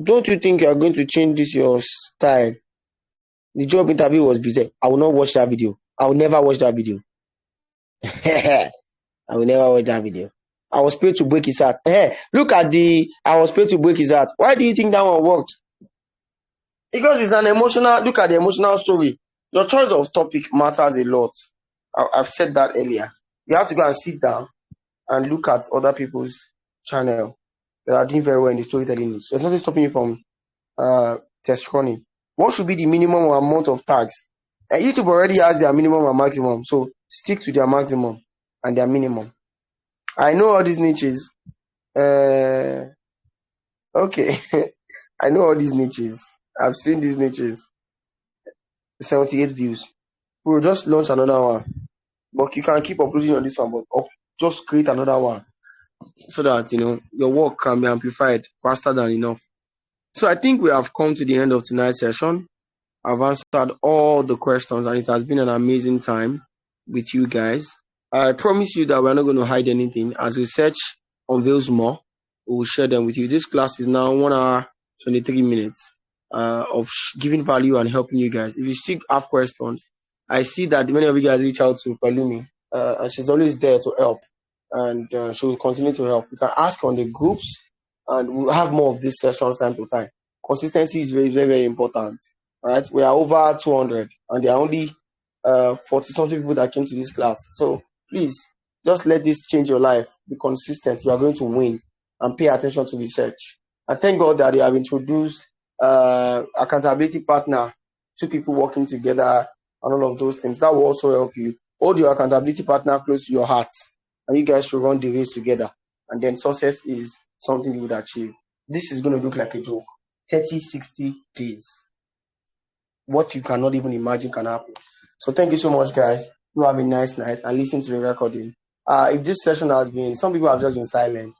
Don't you think you are going to change this your style? The job interview was busy. I will not watch that video. I will never watch that video. I will never watch that video. I was paid to break his heart. Hey, look at I was paid to break his heart. Why do you think that one worked? Because it's an emotional, look at the emotional story. Your choice of topic matters a lot. I've said that earlier. You have to go and sit down and look at other people's channel that are doing very well in the storytelling niche. There's nothing stopping you from test running. What should be the minimum amount of tags? YouTube already has their minimum and maximum, so stick to their maximum and their minimum. I know all these niches. Okay. I know all these niches. I've seen these niches. 78 views. We'll just launch another one. But you can keep uploading on this one, but just create another one so that your work can be amplified faster than enough. So I think we have come to the end of tonight's session. I've answered all the questions and it has been an amazing time with you guys. I promise you that we're not going to hide anything. As research unveils more, we will share them with you. This class is now 1 hour, 23 minutes of giving value and helping you guys. If you still have questions, I see that many of you guys reach out to Palumi and she's always there to help and she will continue to help. You can ask on the groups and we'll have more of these sessions time to time. Consistency is very, very, very important. All right, we are over 200 and there are only 40 something people that came to this class. So please just let this change your life. Be consistent. You are going to win and pay attention to research. And thank God that they have introduced accountability partner, 2 people working together and all of those things. That will also help you. Hold your accountability partner close to your heart and you guys should run the race together. And then success is something you would achieve. This is going to look like a joke. 30, 60 days. What you cannot even imagine can happen. So thank you so much, guys. You have a nice night and listen to the recording. If this session has been, some people have just been silent.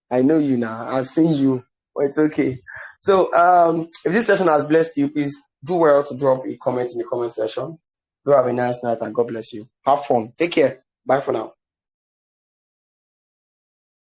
I know you now. I've seen you, but it's okay. So if this session has blessed you, please do well to drop a comment in the comment section. Do have a nice night and God bless you. Have fun. Take care. Bye for now.